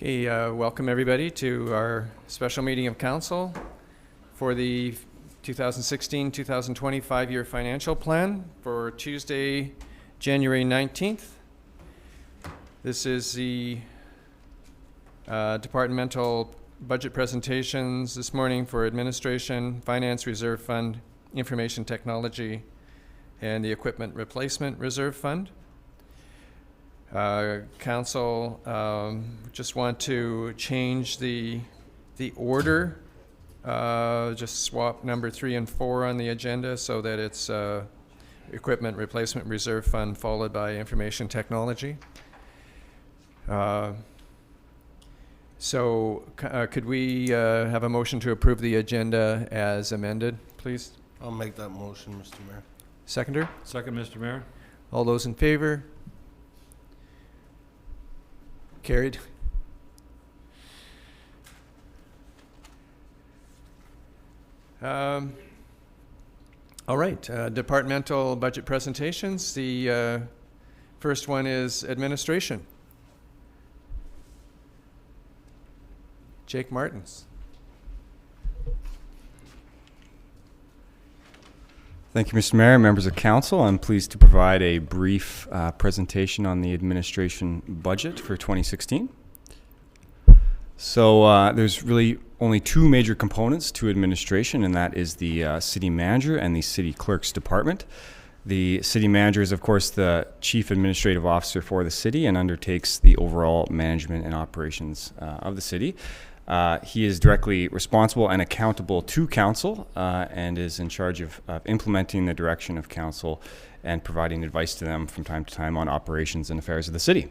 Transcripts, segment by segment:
Okay, welcome everybody to our special meeting of council for the 2016-2020 5-year financial plan for Tuesday, January 19th. This is the departmental budget presentations this morning for administration, finance reserve fund, information technology, and the equipment replacement reserve fund. Council just want to change the order, just swap number 3 and 4 on the agenda so that it's equipment replacement reserve fund followed by information technology. Could we have a motion to approve the agenda as amended, please? I'll make that motion, Mr. Mayor. Seconder? Second, Mr. Mayor. All those in favor? Carried. All right, departmental budget presentations. The first one is administration. Jake Martins. Thank you, Mr. Mayor, members of council. I'm pleased to provide a brief presentation on the administration budget for 2016. So there's really only 2 major components to administration, and that is the city manager and the city clerk's department. The city manager is, of course, the chief administrative officer for the city and undertakes the overall management and operations of the city. He is directly responsible and accountable to council and is in charge of implementing the direction of council and providing advice to them from time to time on operations and affairs of the city.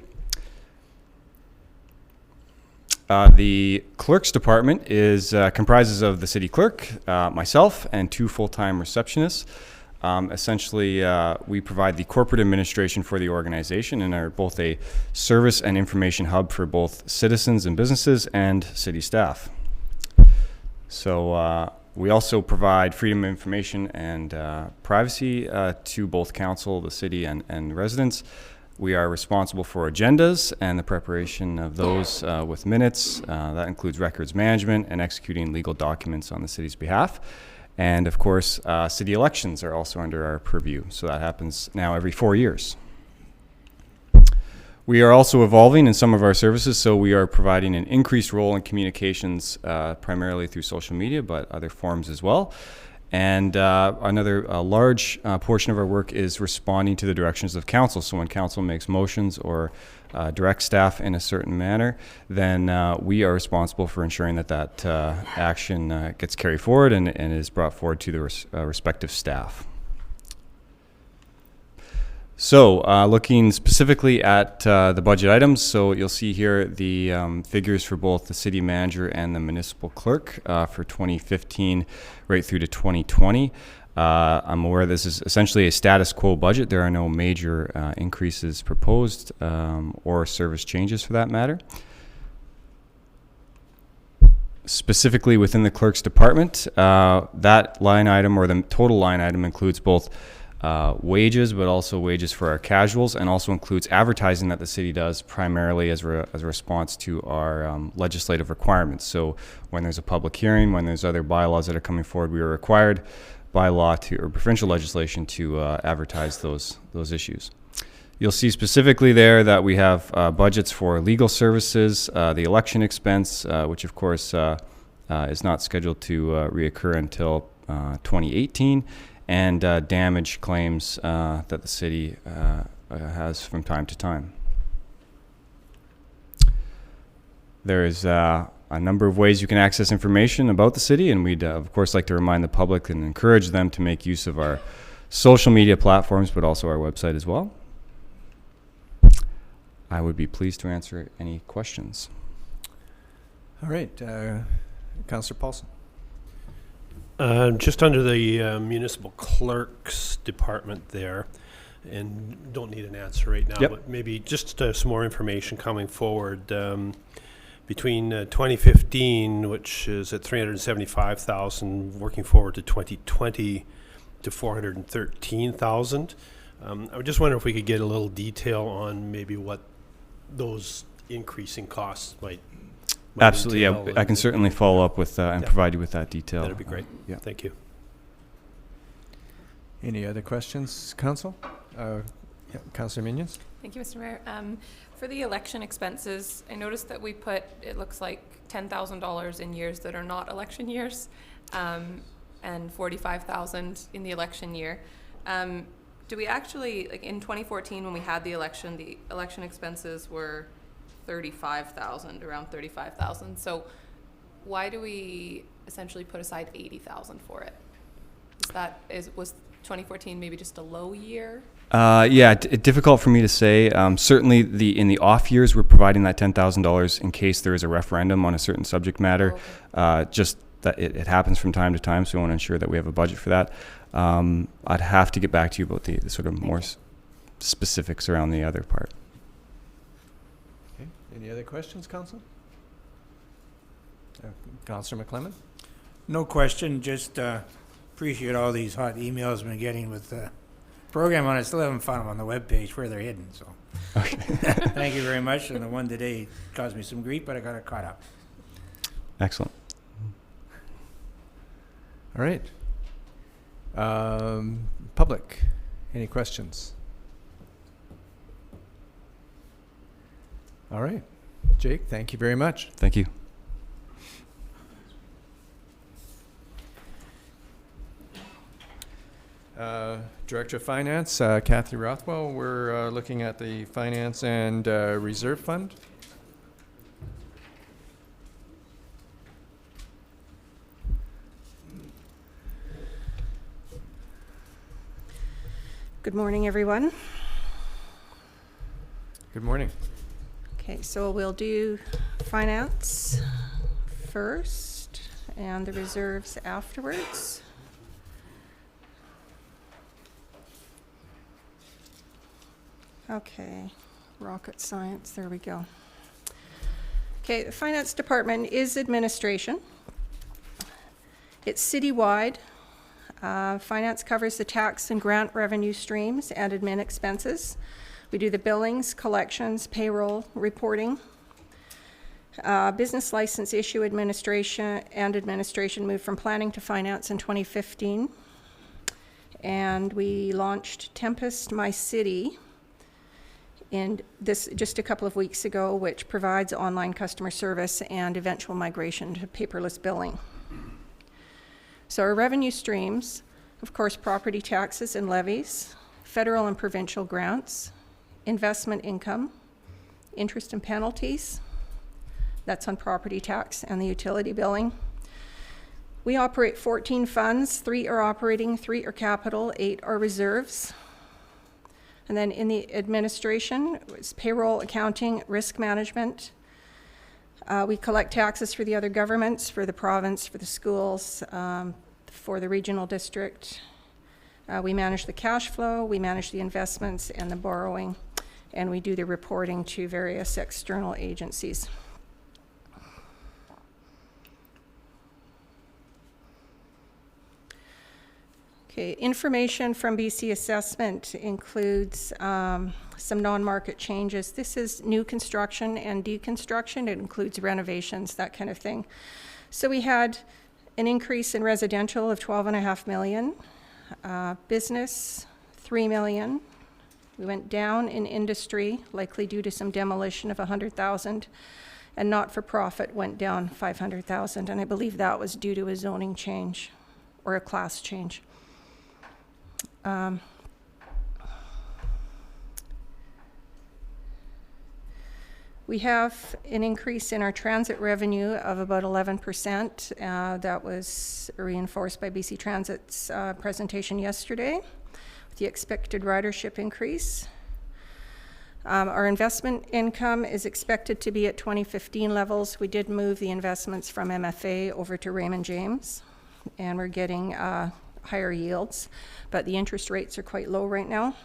The clerk's department comprises of the city clerk, myself, and 2 full-time receptionists. Essentially, we provide the corporate administration for the organization and are both a service and information hub for both citizens and businesses and city staff. So we also provide freedom of information and privacy to both council, the city, and residents. We are responsible for agendas and the preparation of those with minutes. That includes records management and executing legal documents on the city's behalf. And of course, city elections are also under our purview. So that happens now every 4 years. We are also evolving in some of our services. So we are providing an increased role in communications, primarily through social media, but other forms as well. And another large portion of our work is responding to the directions of council. So when council makes motions or direct staff in a certain manner, then we are responsible for ensuring that action gets carried forward and is brought forward to the respective staff. So looking specifically at the budget items, so you'll see here the figures for both the city manager and the municipal clerk for 2015 right through to 2020. I'm aware this is essentially a status quo budget. There are no major increases proposed or service changes for that matter. Specifically within the clerk's department, that line item or the total line item includes both wages, but also wages for our casuals, and also includes advertising that the city does primarily as a response to our legislative requirements. So when there's a public hearing, when there's other bylaws that are coming forward, we are required by law or provincial legislation to advertise those issues. You'll see specifically there that we have budgets for legal services, the election expense, which of course is not scheduled to reoccur until 2018, and damage claims that the city has from time to time. There is a number of ways you can access information about the city, and we'd of course like to remind the public and encourage them to make use of our social media platforms, but also our website as well. I would be pleased to answer any questions. All right, Councillor Paulson. Just under the municipal clerk's department there, and don't need an answer right now, but maybe just some more information coming forward. Between 2015, which is at $375,000, working forward to 2020 to $413,000. I just wonder if we could get a little detail on maybe what those increasing costs might might Absolutely, yeah. entail I can and- certainly follow up with and Yeah. provide you with that detail. That'd be great. Yeah. Thank you. Any other questions, Council? Councillor Minions? Thank you, Mr. Mayor. For the election expenses, I noticed that we put, it looks like $10,000 in years that are not election years, and 45,000 in the election year. Do we actually, like in 2014 when we had the election expenses were 35,000, around 35,000. So why do we essentially put aside 80,000 for it? Was 2014 maybe just a low year? Yeah, difficult for me to say. Certainly, in the off years, we're providing that $10,000 in case there is a referendum on a certain subject matter. Just that it happens from time to time, so we want to ensure that we have a budget for that. I'd have to get back to you about the sort of more specifics around the other part. Okay. Any other questions, Council? Councillor McClement? No question, just appreciate all these hot emails I've been getting with the program on it. Still haven't found them on the webpage where they're hidden, so. Okay. Thank you very much, and the one today caused me some grief, but I got it caught up. Excellent. All right. Public, any questions? All right. Jake, thank you very much. Thank you. Director of Finance, Kathy Rothwell, we're looking at the Finance and Reserve Fund. Good morning, everyone. Good morning. Okay, so we'll do finance first and the reserves afterwards. Okay, rocket science, there we go. Okay, the finance department is administration. It's citywide. Finance covers the tax and grant revenue streams and admin expenses. We do the billings, collections, payroll, reporting. Business license issue administration moved from planning to finance in 2015. And we launched Tempest My City in this just a couple of weeks ago, which provides online customer service and eventual migration to paperless billing. So our revenue streams, of course, property taxes and levies, federal and provincial grants, investment income, interest and penalties, that's on property tax and the utility billing. We operate 14 funds, 3 are operating, 3 are capital, 8 are reserves. And then in the administration, it's payroll, accounting, risk management. We collect taxes for the other governments, for the province, for the schools, for the regional district. We manage the cash flow, we manage the investments and the borrowing, and we do the reporting to various external agencies. Okay, information from BC Assessment includes some non-market changes. This is new construction and deconstruction. It includes renovations, that kind of thing. So we had an increase in residential of 12.5 million, business 3 million. We went down in industry, likely due to some demolition of 100,000, and not-for-profit went down 500,000, and I believe that was due to a zoning change or a class change. We have an increase in our transit revenue of about 11%. That was reinforced by BC Transit's presentation yesterday, with the expected ridership increase. Our investment income is expected to be at 2015 levels. We did move the investments from MFA over to Raymond James, and we're getting higher yields, but the interest rates are quite low right now.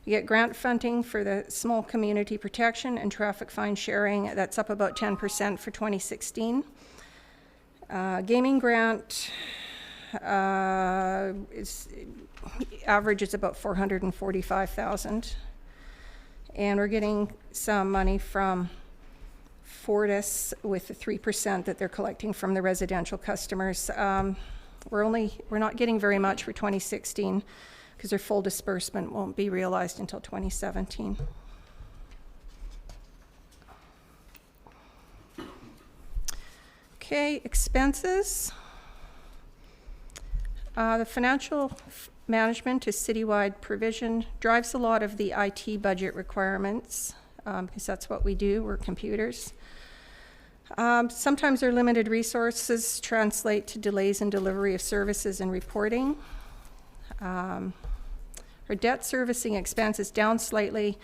We get grant funding for the small community protection and traffic fine sharing. That's up about 10% for 2016. Gaming grant average is about 445,000. And we're getting some money from Fortis with the 3% that they're collecting from the residential customers. We're not getting very much for 2016 because their full disbursement won't be realized until 2017. Okay, expenses. The financial management to citywide provision drives a lot of the IT budget requirements because that's what we do, we're computers. Sometimes our limited resources translate to delays in delivery of services and reporting. Our debt servicing expense is down slightly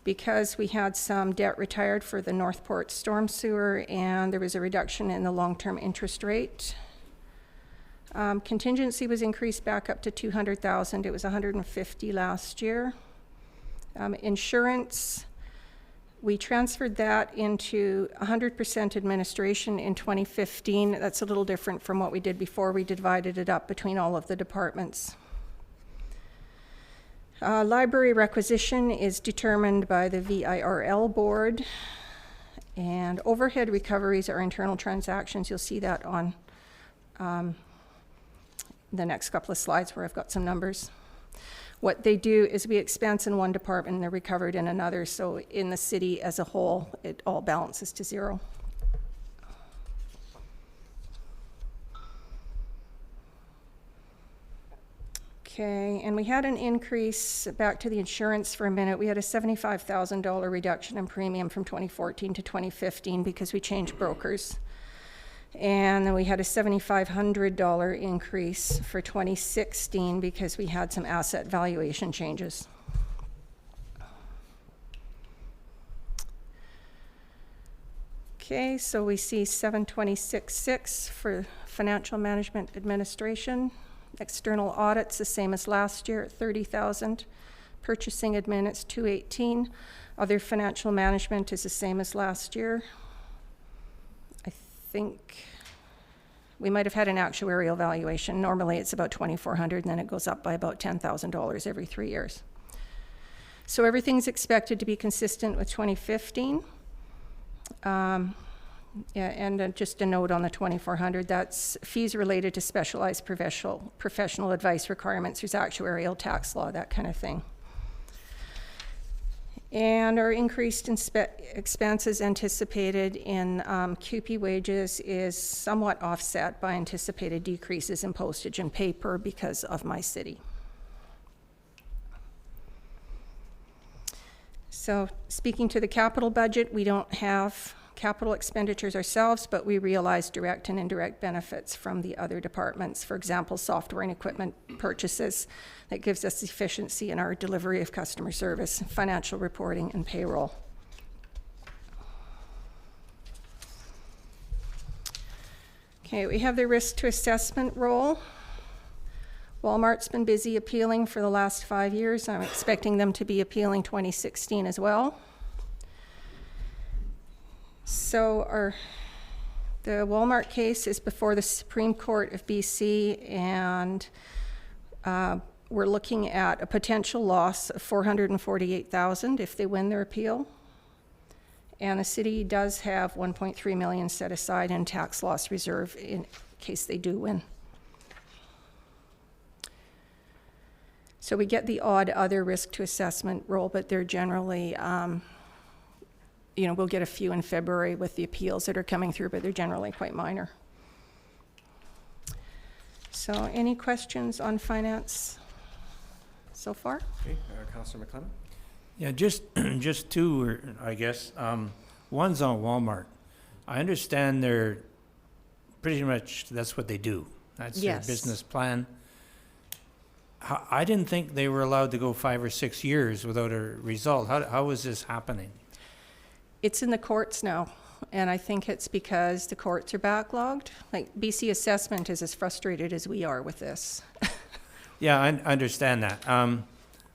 because we had some debt retired for the Northport storm sewer and there was a reduction in the long-term interest rate. Contingency was increased back up to $200,000. It was $150,000 last year. Insurance, we transferred that into 100% administration in 2015. That's a little different from what we did before. We divided it up between all of the departments. Library requisition is determined by the VIRL board, and overhead recoveries are internal transactions. You'll see that on the next couple of slides where I've got some numbers. What they do is we expense in one department and they're recovered in another, so in the city as a whole, it all balances to zero. Okay, and we had an increase, back to the insurance for a minute, we had a $75,000 reduction in premium from 2014 to 2015 because we changed brokers. And then we had a $7,500 increase for 2016 because we had some asset valuation changes. Okay, so we see 726.6 for financial management administration. External audits the same as last year at 30,000. Purchasing admin is 218. Other financial management is the same as last year. I think we might have had an actuarial valuation. Normally it's about 2,400 and then it goes up by about $10,000 every 3 years. So everything's expected to be consistent with 2015. Yeah, and just a note on the 2,400, that's fees related to specialized professional advice requirements. There's actuarial, tax law, that kind of thing. And our increased expenses anticipated in QP wages is somewhat offset by anticipated decreases in postage and paper because of my city. So speaking to the capital budget, we don't have capital expenditures ourselves, but we realize direct and indirect benefits from the other departments. For example, software and equipment purchases that gives us efficiency in our delivery of customer service, financial reporting, and payroll. Okay, we have the risk to assessment role. Walmart's been busy appealing for the last 5 years. I'm expecting them to be appealing 2016 as well. So the Walmart case is before the Supreme Court of BC, and we're looking at a potential loss of $448,000 if they win their appeal. And the city does have $1.3 million set aside in tax loss reserve in case they do win. So we get the odd other risk to assessment role, but they're generally we'll get a few in February with the appeals that are coming through, but they're generally quite minor. So any questions on finance so far? Okay, Councillor McLennan? Yeah, just two, I guess. One's on Walmart. I understand they're pretty much, that's what they do. That's Yes. their business plan. I didn't think they were allowed to go 5 or 6 years without a result. How is this happening? It's in the courts now, and I think it's because the courts are backlogged. Like BC Assessment is as frustrated as we are with this. Yeah, I understand that.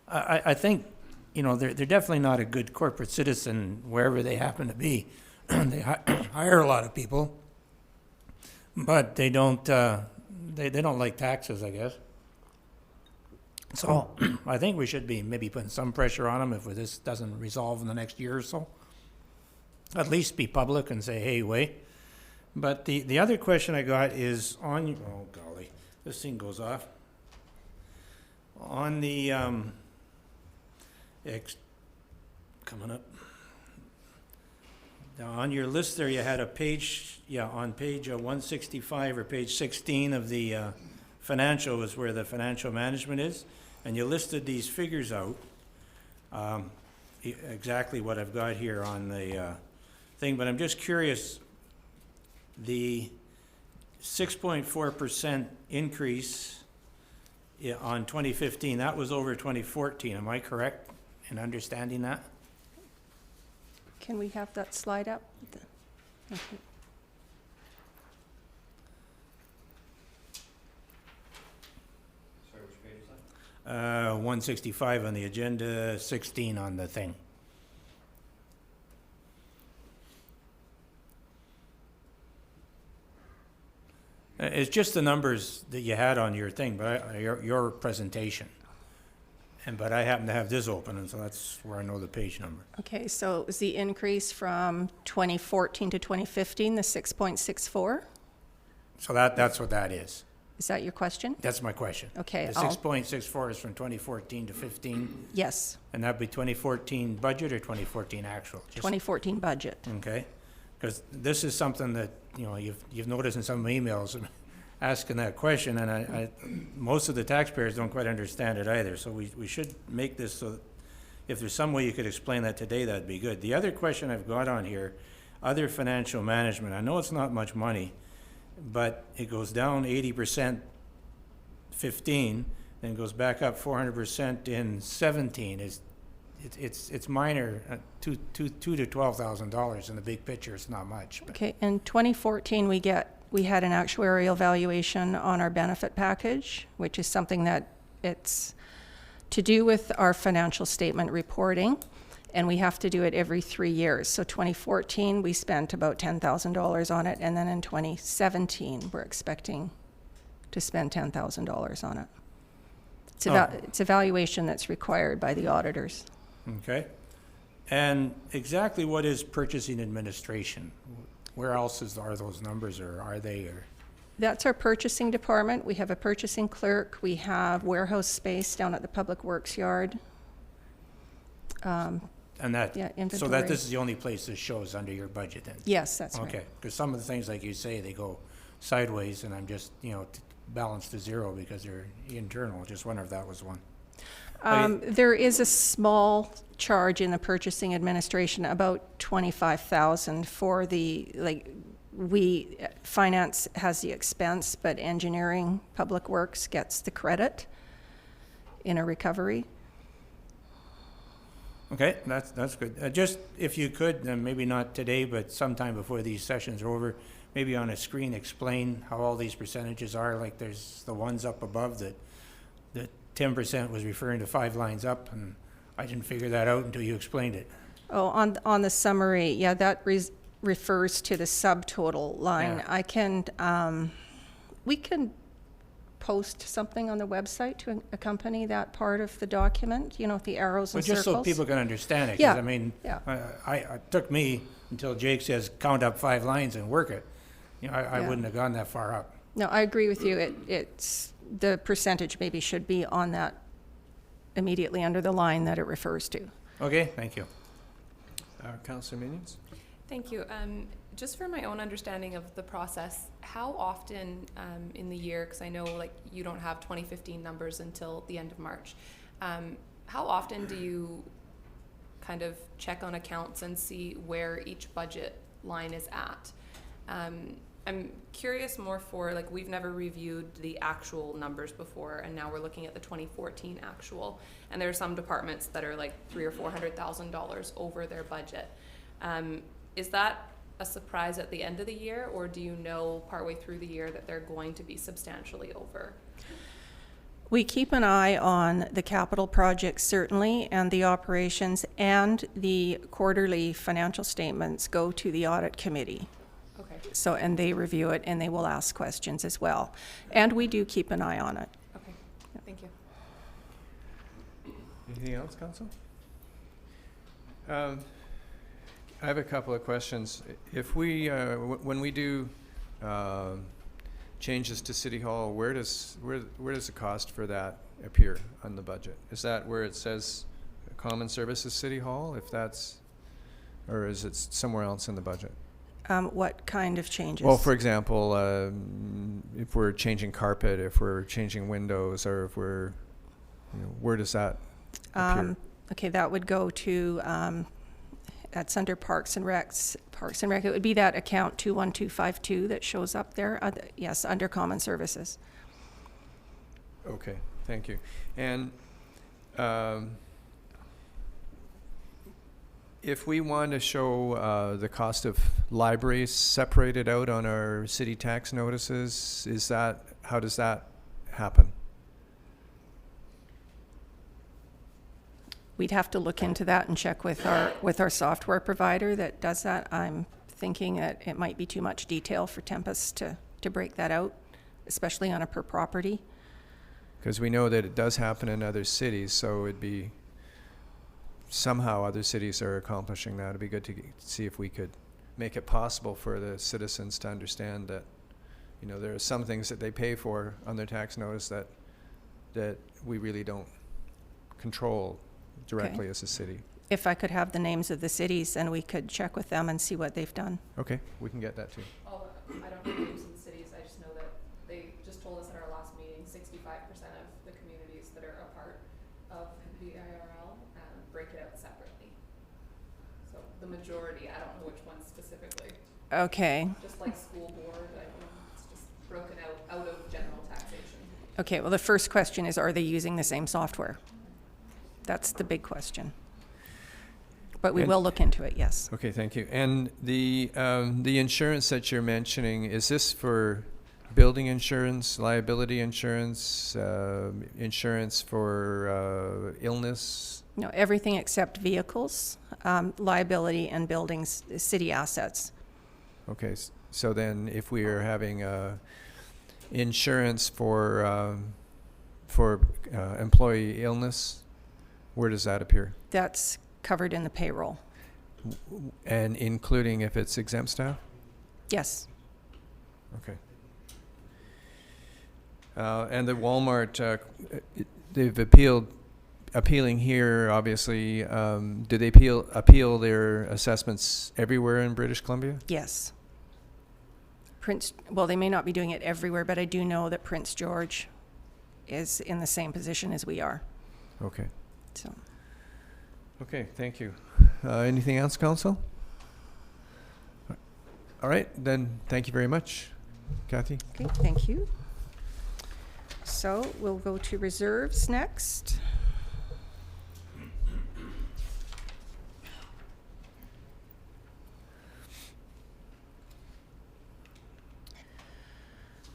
I think, they're definitely not a good corporate citizen wherever they happen to be. They hire a lot of people, but they don't like taxes, I guess. So I think we should be maybe putting some pressure on them if this doesn't resolve in the next year or so. at least be public and say, hey, wait. But the other question I got is on, oh golly, this thing goes off. On the, coming up. Now, on your list there, you had a page, on page 165 or page 16 of the financial is where the financial management is. And you listed these figures out, exactly what I've got here on the thing. But I'm just curious, the 6.4% increase on 2015, that was over 2014. Am I correct in understanding that? Can we have that slide up? Okay. 165 on the agenda, 16 on the thing. It's just the numbers that you had on your thing, but your presentation. But I happen to have this open, and so that's where I know the page number. Okay, so is the increase from 2014 to 2015, the 6.64? So that's what that is. Is that your question? That's my question. Okay, The 6.64 is from 2014 to 15, Yes, and that'd be 2014 budget or 2014 actual? Just- 2014 budget. Okay, because this is something that, you've noticed in some of my emails, asking that question, and I most of the taxpayers don't quite understand it either, so we should make this so that if there's some way you could explain that today, that'd be good. The other question I've got on here, other financial management, I know it's not much money, but it goes down 80% 15, then goes back up 400% in 17. It's minor, $2,000 to $12,000 in the big picture. It's not much. But. Okay, in 2014, we had an actuarial valuation on our benefit package, which is something that it's to do with our financial statement reporting, and we have to do it every 3 years. So 2014, we spent about $10,000 on it, and then in 2017, we're expecting to spend $10,000 on it. It's a valuation that's required by the auditors. Okay. And exactly what is purchasing administration? Where else are those numbers, or are they? Or? That's our purchasing department. We have a purchasing clerk. We have warehouse space down at the Public Works yard. And that, Yeah, so inventory. that this is the only place this shows under your budget then? Yes, that's right. Okay, because some of the things, like you say, they go sideways, and I'm just, balanced to zero because they're internal. Just wonder if that was one. There is a small charge in the purchasing administration, about $25,000 for finance has the expense, but engineering, Public Works gets the credit in a recovery. Okay, that's good. Just if you could, maybe not today, but sometime before these sessions are over, maybe on a screen explain how all these percentages are. Like there's the ones up above that 10% was referring to 5 lines up, and I didn't figure that out until you explained it. Oh, on the summary, yeah, that refers to the subtotal line. Yeah. We can post something on the website to accompany that part of the document, the arrows and But just circles. so people can understand it, Yeah, because I mean, yeah. it took me until Jake says count up 5 lines and work it. I Yeah. wouldn't have gone that far up. No, I agree with you. It's the percentage maybe should be on that immediately under the line that it refers to. Okay, thank you. Councillor Minions? Thank you. Just for my own understanding of the process, how often in the year, because I know you don't have 2015 numbers until the end of March, how often do you kind of check on accounts and see where each budget line is at? I'm curious more for, we've never reviewed the actual numbers before, and now we're looking at the 2014 actual, and there are some departments that are $300,000 or $400,000 over their budget. Is that a surprise at the end of the year, or do you know partway through the year that they're going to be substantially over? We keep an eye on the capital projects certainly, and the operations, and the quarterly financial statements go to the audit committee. Okay. So, and they review it, and they will ask questions as well. And we do keep an eye on it. Okay. Thank you. Anything else, Council? I have a couple of questions. If we, when we do changes to City Hall, where does the cost for that appear on the budget? Is that where it says Common Services City Hall, if that's, or is it somewhere else in the budget? What kind of changes? Well, for example, if we're changing carpet, if we're changing windows, or if we're, where does that appear? Okay, that would go to, that's under Parks and Recs. Parks and Rec, it would be that account 21252 that shows up there. Yes, under Common Services. Okay, thank you. And if we want to show the cost of libraries separated out on our city tax notices, how does that happen? We'd have to look into that and check with our software provider that does that. I'm thinking that it might be too much detail for Tempest to break that out, especially on a per property. Because we know that it does happen in other cities, so it'd be somehow other cities are accomplishing that. It'd be good to see if we could make it possible for the citizens to understand that, there are some things that they pay for on their tax notice that we really don't control directly as a city. If I could have the names of the cities, and we could check with them and see what they've done. Okay, we can get that too. I don't know the names of the cities, I just know that they just told us at our last meeting, 65% of the communities that are a part of the IRL break it out separately. So the majority, I don't know which ones specifically, Okay. just like school board, I don't know, it's just broken out of general taxation. Okay, well, the first question is, are they using the same software? That's the big question. But we will look into it, yes. Okay, thank you. And the insurance that you're mentioning, is this for building insurance, liability insurance, insurance for illness? No, everything except vehicles, liability, and buildings, city assets. Okay, so then if we are having insurance for employee illness, where does that appear? That's covered in the payroll. And including if it's exempt staff? Yes. Okay. And the Walmart, they've appealing here, obviously. Do they appeal their assessments everywhere in British Columbia? Yes. Well, they may not be doing it everywhere, but I do know that Prince George is in the same position as we are. Okay. So. Okay, thank you. Anything else, Council? All right, then, thank you very much, Kathy. Okay, thank you. So we'll go to reserves next.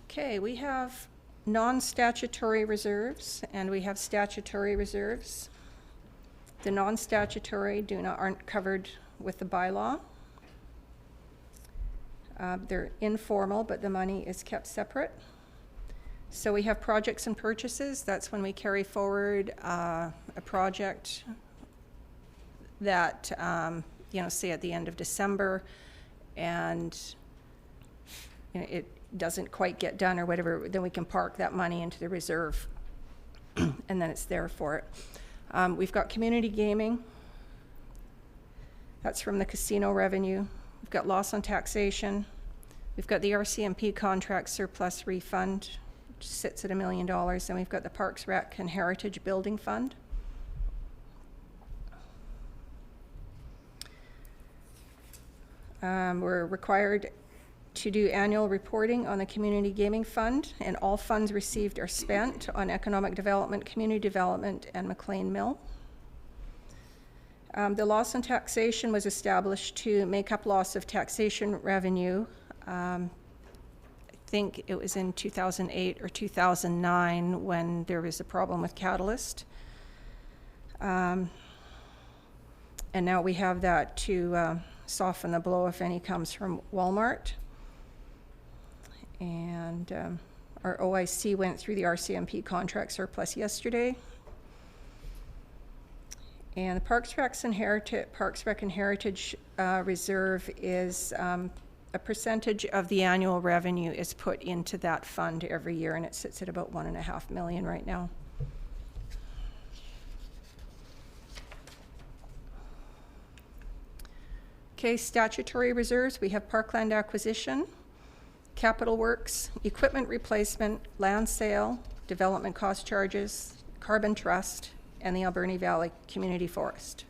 Okay, we have non-statutory reserves and we have statutory reserves. The non-statutory aren't covered with the bylaw. They're informal, but the money is kept separate. So we have projects and purchases. That's when we carry forward a project that, say at the end of December, and it doesn't quite get done or whatever, then we can park that money into the reserve, and then it's there for it. We've got community gaming. That's from the casino revenue. We've got loss on taxation. We've got the RCMP contract surplus refund, which sits at $1 million. And we've got the Parks, Rec, and Heritage Building Fund. We're required to do annual reporting on the Community Gaming Fund, and all funds received are spent on economic development, community development, and McLean Mill. The loss on taxation was established to make up loss of taxation revenue. I think it was in 2008 or 2009 when there was a problem with Catalyst. And now we have that to soften the blow, if any, comes from Walmart. And our OIC went through the RCMP contract surplus yesterday. And the Parks Rec and Heritage Reserve is a percentage of the annual revenue is put into that fund every year, and it sits at about 1.5 million right now. Okay, statutory reserves, we have parkland acquisition, capital works, equipment replacement, land sale, development cost charges, carbon trust, and the Alberni Valley Community Forest.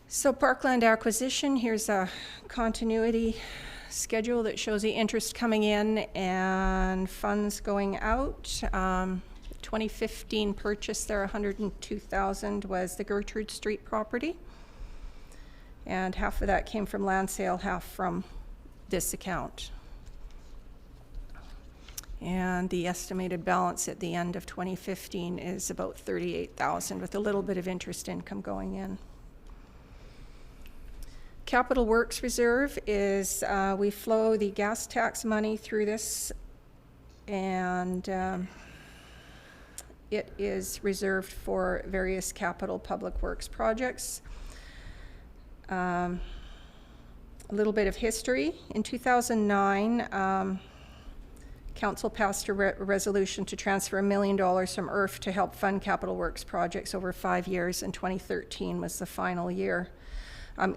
So parkland acquisition, here's a continuity schedule that shows the interest coming in and funds going out. 2015 purchase there, 102,000 was the Gertrude Street property. And half of that came from land sale, half from this account. And the estimated balance at the end of 2015 is about 38,000 with a little bit of interest income going in. Capital Works Reserve is, we flow the gas tax money through this, and it is reserved for various capital public works projects. A little bit of history. In 2009, Council passed a resolution to transfer $1 million from IRF to help fund capital works projects over 5 years, and 2013 was the final year.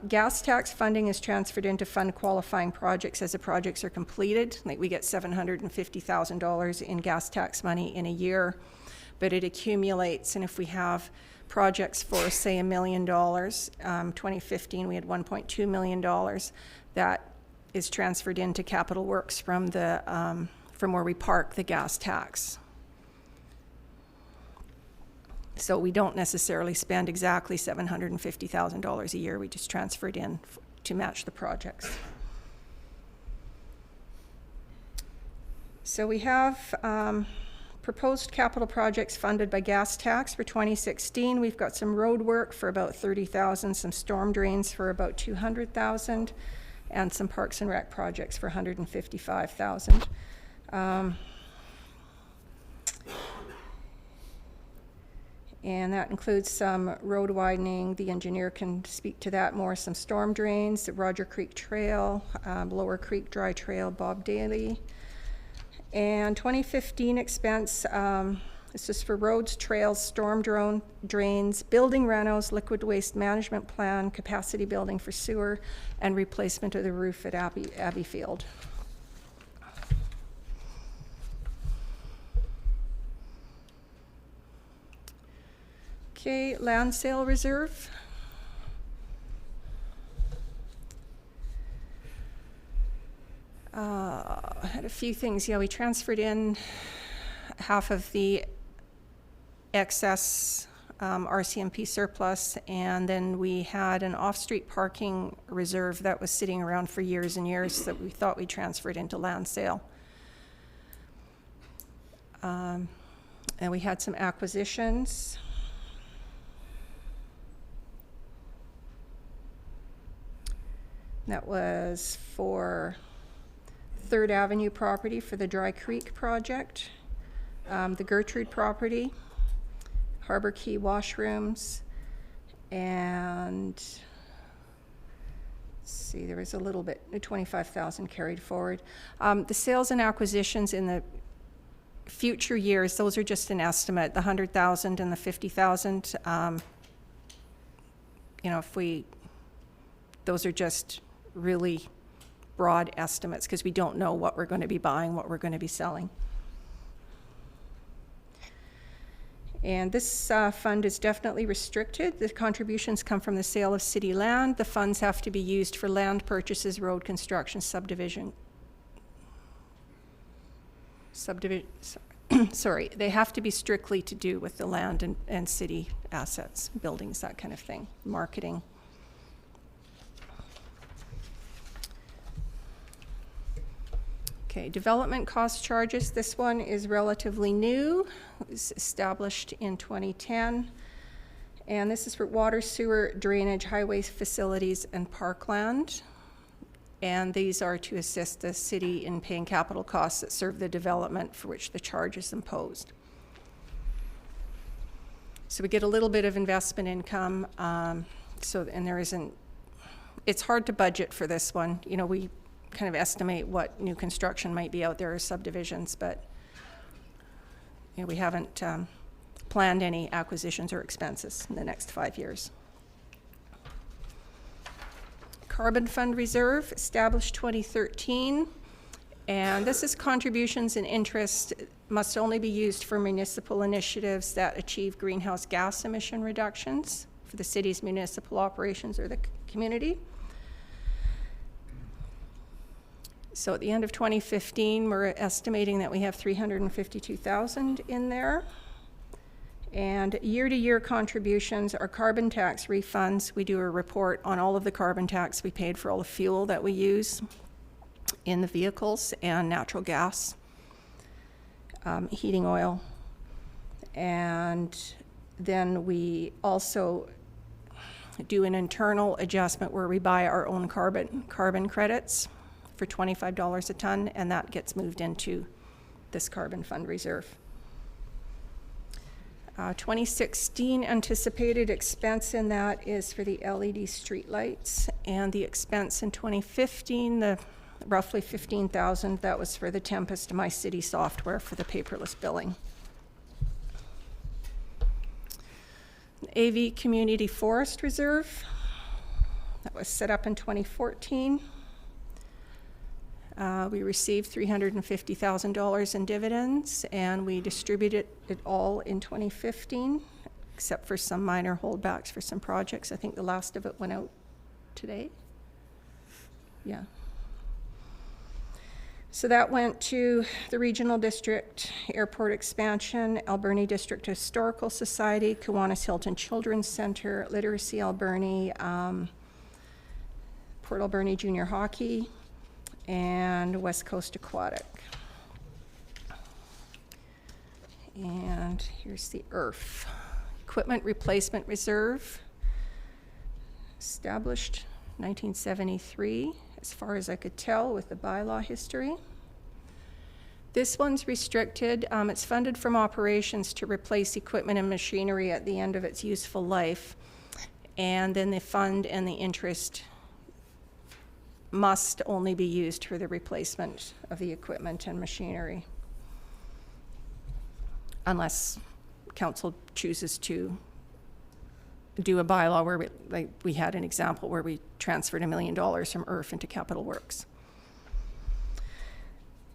Gas tax funding is transferred in to fund qualifying projects as the projects are completed. Like we get $750,000 in gas tax money in a year, but it accumulates, and if we have projects for, say, $1 million, 2015 we had $1.2 million, that is transferred into capital works from the from where we park the gas tax. So we don't necessarily spend exactly $750,000 a year, we just transfer it in to match the projects. So we have proposed capital projects funded by gas tax for 2016. We've got some road work for about 30,000, some storm drains for about 200,000, and some parks and rec projects for 155,000. And that includes some road widening. The engineer can speak to that more. Some storm drains, the Roger Creek Trail, Lower Creek Dry Trail, Bob Daly. And 2015 expense, this is for roads, trails, storm drains, building renos, liquid waste management plan, capacity building for sewer, and replacement of the roof at Abbey Field. Okay, land sale reserve. Had a few things. Yeah, we transferred in half of the excess RCMP surplus, and then we had an off-street parking reserve that was sitting around for years and years that we thought we transferred into land sale. And we had some acquisitions. That was for 3rd Avenue property for the Dry Creek project, the Gertrude property, Harbor Key washrooms, and let's see, there was a little bit, 25,000 carried forward. The sales and acquisitions in the future years, those are just an estimate, the 100,000 and the 50,000. You know, those are just really broad estimates because we don't know what we're going to be buying, what we're going to be selling. And this fund is definitely restricted. The contributions come from the sale of city land. The funds have to be used for land purchases, road construction, sorry, they have to be strictly to do with the land and city assets, buildings, that kind of thing, marketing. Okay, development cost charges. This one is relatively new. It was established in 2010. And this is for water, sewer, drainage, highway facilities, and parkland. And these are to assist the city in paying capital costs that serve the development for which the charge is imposed. So we get a little bit of investment income, and there isn't, it's hard to budget for this one. You know, we kind of estimate what new construction might be out there as subdivisions, but you know, we haven't planned any acquisitions or expenses in the next 5 years. Carbon Fund Reserve, established 2013, and this is contributions and interest must only be used for municipal initiatives that achieve greenhouse gas emission reductions for the city's municipal operations or the community. So at the end of 2015, we're estimating that we have 352,000 in there. And year-to-year contributions are carbon tax refunds. We do a report on all of the carbon tax we paid for all the fuel that we use in the vehicles and natural gas, heating oil. And then we also do an internal adjustment where we buy our own carbon credits for $25 a ton, and that gets moved into this Carbon Fund Reserve. 2016 anticipated expense in that is for the LED streetlights, and the expense in 2015, the roughly 15,000, that was for the Tempest My City software for the paperless billing. AV Community Forest Reserve, that was set up in 2014. We received $350,000 in dividends, and we distributed it all in 2015, except for some minor holdbacks for some projects. I think the last of it went out today. Yeah. So that went to the Regional District, Airport Expansion, Alberni District Historical Society, Kiwanis Hilton Children's Center, Literacy Alberni, Port Alberni Junior Hockey, and West Coast Aquatic. And here's the IRF. Equipment Replacement Reserve, established 1973, as far as I could tell with the bylaw history. This one's restricted. It's funded from operations to replace equipment and machinery at the end of its useful life. And then the fund and the interest must only be used for the replacement of the equipment and machinery, unless council chooses to do a bylaw where we had an example where we transferred $1 million from IRF into Capital Works.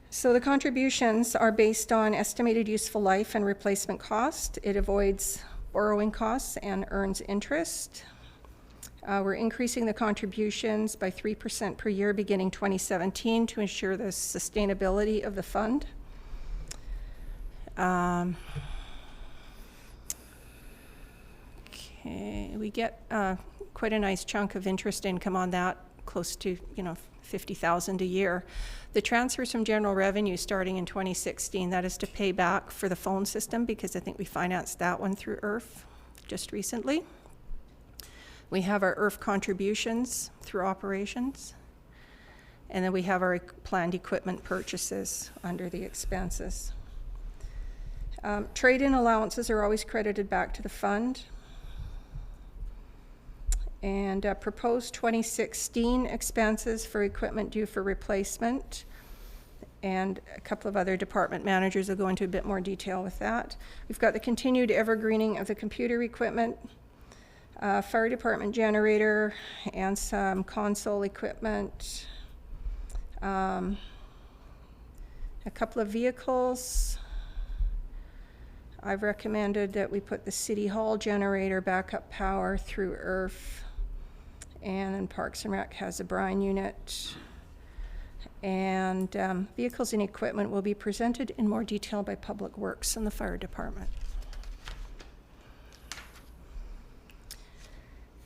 So the contributions are based on estimated useful life and replacement cost. It avoids borrowing costs and earns interest. We're increasing the contributions by 3% per year beginning 2017 to ensure the sustainability of the fund. Okay, we get quite a nice chunk of interest income on that, close to, you know, $50,000 a year. The transfers from general revenue starting in 2016, that is to pay back for the phone system, because I think we financed that one through IRF just recently. We have our IRF contributions through operations, and then we have our planned equipment purchases under the expenses. Trade-in allowances are always credited back to the fund. And proposed 2016 expenses for equipment due for replacement, and a couple of other department managers will go into a bit more detail with that. We've got the continued evergreening of the computer equipment, fire department generator, and some console equipment, a couple of vehicles. I've recommended that we put the City Hall generator backup power through IRF, and then Parks and Rec has a brine unit. And vehicles and equipment will be presented in more detail by Public Works and the Fire Department.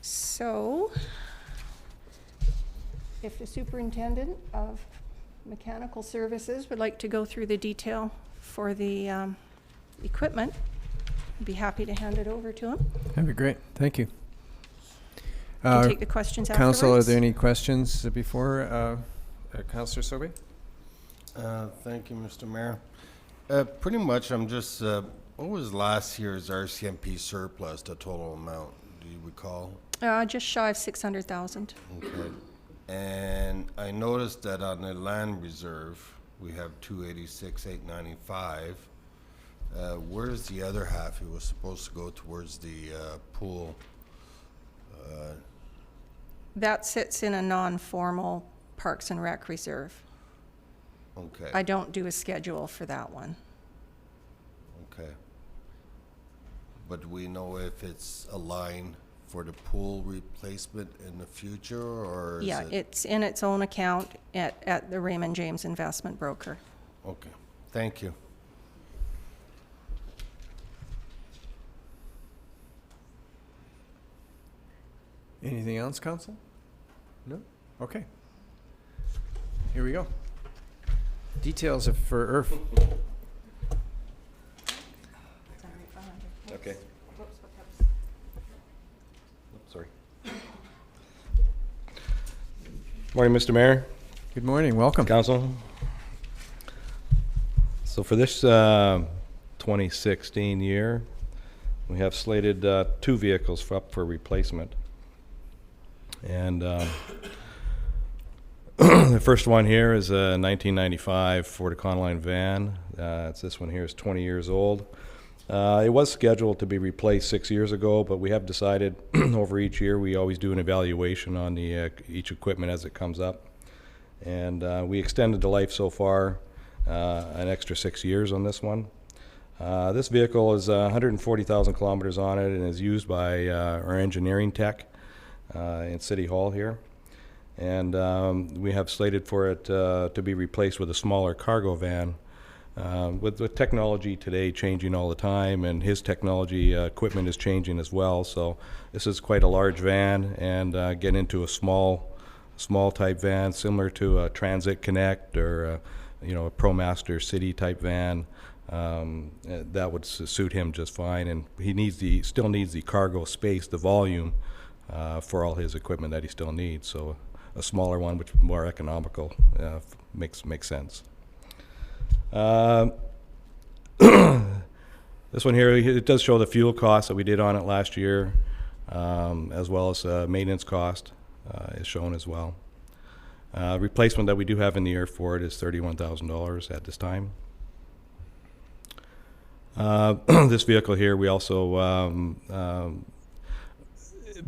So, if the Superintendent of Mechanical Services would like to go through the detail for the equipment, I'd be happy to hand it over to him. That'd be great. Thank you. Can take the questions afterwards. Council, are there any questions before? Councillor Sobey? Thank you, Mr. Mayor. Pretty much I'm just What was last year's RCMP surplus, the total amount? Do you recall? Just shy of 600,000. Okay. And I noticed that on the land reserve, we have 286,895. Where's the other half? It was supposed to go towards the pool. That sits in a non-formal Parks and Rec reserve. Okay. I don't do a schedule for that one. Okay. But do we know if it's a line for the pool replacement in the future, or is Yeah, it? it's in its own account at the Raymond James Investment Broker. Okay, thank you. Anything else, council? No? Okay. Here we go. Details for IRF. Okay. Sorry. Morning, Mr. Mayor, Good morning, welcome. Council. So for this 2016 year, we have slated 2 vehicles up for replacement. And the first one here is a 1995 Ford Econoline van. This one here is 20 years old. It was scheduled to be replaced 6 years ago, but we have decided over each year we always do an evaluation on the each equipment as it comes up. And we extended the life so far an extra 6 years on this one. This vehicle is 140,000 kilometers on it and is used by our engineering tech in City Hall here. And we have slated for it to be replaced with a smaller cargo van. With technology today changing all the time, and his technology equipment is changing as well, so this is quite a large van, and get into a small type van similar to a Transit Connect or a ProMaster City type van. That would suit him just fine, and he still needs the cargo space, the volume for all his equipment that he still needs. So a smaller one, which is more economical, makes sense. This one here, it does show the fuel cost that we did on it last year, as well as maintenance cost is shown as well. Replacement that we do have in the year for it is $31,000 at this time. This vehicle here, we also,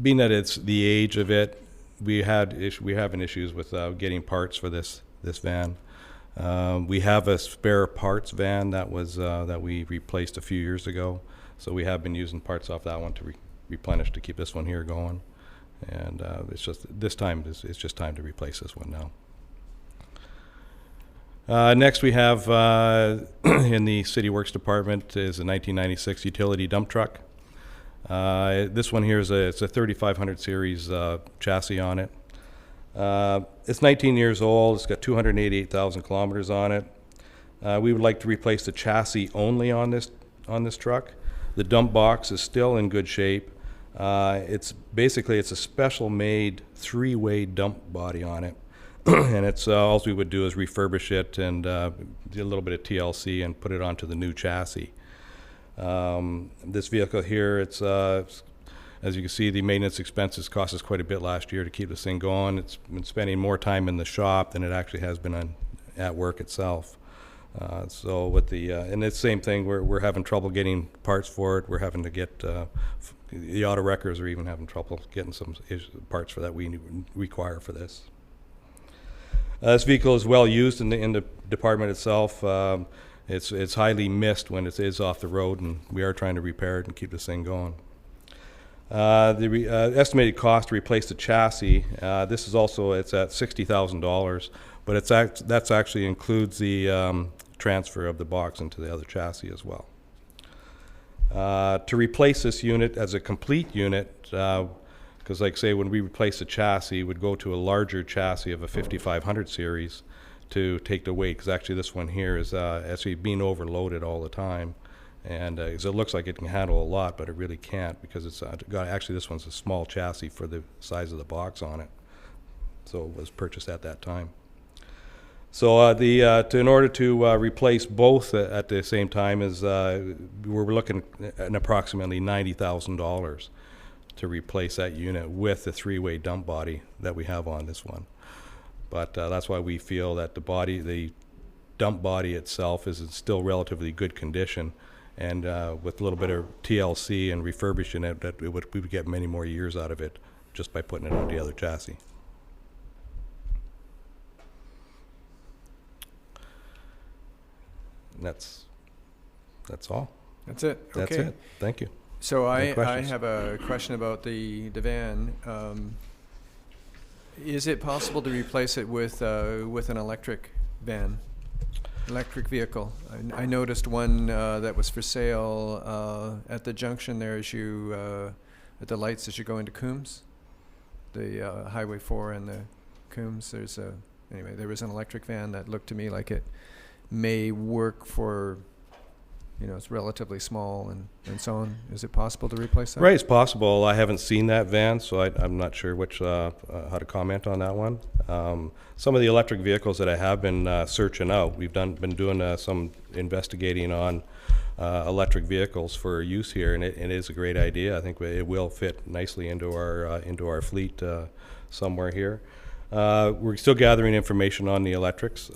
being that it's the age of it, we're having issues with getting parts for this van. We have a spare parts van that we replaced a few years ago, so we have been using parts off that one to replenish to keep this one here going. And it's just this time it's just time to replace this one now. Next, we have in the City Works Department is a 1996 utility dump truck. This one here it's a 3500 series chassis on it. It's 19 years old. It's got 288,000 kilometers on it. We would like to replace the chassis only on this truck. The dump box is still in good shape. It's a special made 3-way dump body on it, and it's all we would do is refurbish it and do a little bit of TLC and put it onto the new chassis. This vehicle here, as you can see, the maintenance expenses cost us quite a bit last year to keep this thing going. It's been spending more time in the shop than it actually has been at work itself. So with and it's the same thing, we're having trouble getting parts for it. We're having to get, the auto wreckers are even having trouble getting some parts for that we require for this. This vehicle is well used in the department itself. It's highly missed when it is off the road, and we are trying to repair it and keep this thing going. The estimated cost to replace the chassis, this is also, it's at $60,000, but that's actually includes the transfer of the box into the other chassis as well. To replace this unit as a complete unit, because like say when we replace the chassis, we'd go to a larger chassis of a 5500 series to take the weight, because actually this one here is actually being overloaded all the time. And it looks like it can handle a lot, but it really can't, because it's actually this one's a small chassis for the size of the box on it. So it was purchased at that time. So in order to replace both at the same time is we're looking at approximately $90,000 to replace that unit with the three-way dump body that we have on this one. But that's why we feel that the dump body itself is in still relatively good condition, and with a little bit of TLC and refurbishing it, that we would get many more years out of it just by putting it on the other chassis. And that's all. That's it? That's Okay. it. Thank you. So Any I questions? have a question about the van. Is it possible to replace it with an electric van, electric vehicle? I noticed one that was for sale at the junction there as you at the lights as you go into Coombs, the Highway 4 and the Coombs. Anyway, there was an electric van that looked to me like it may work for. It's relatively small and so on. Is it possible to replace that? Right, it's possible. I haven't seen that van, so I'm not sure how to comment on that one. Some of the electric vehicles that I have been searching out, we've been doing some investigating on electric vehicles for use here, and it is a great idea. I think it will fit nicely into our fleet somewhere here. We're still gathering information on the electrics.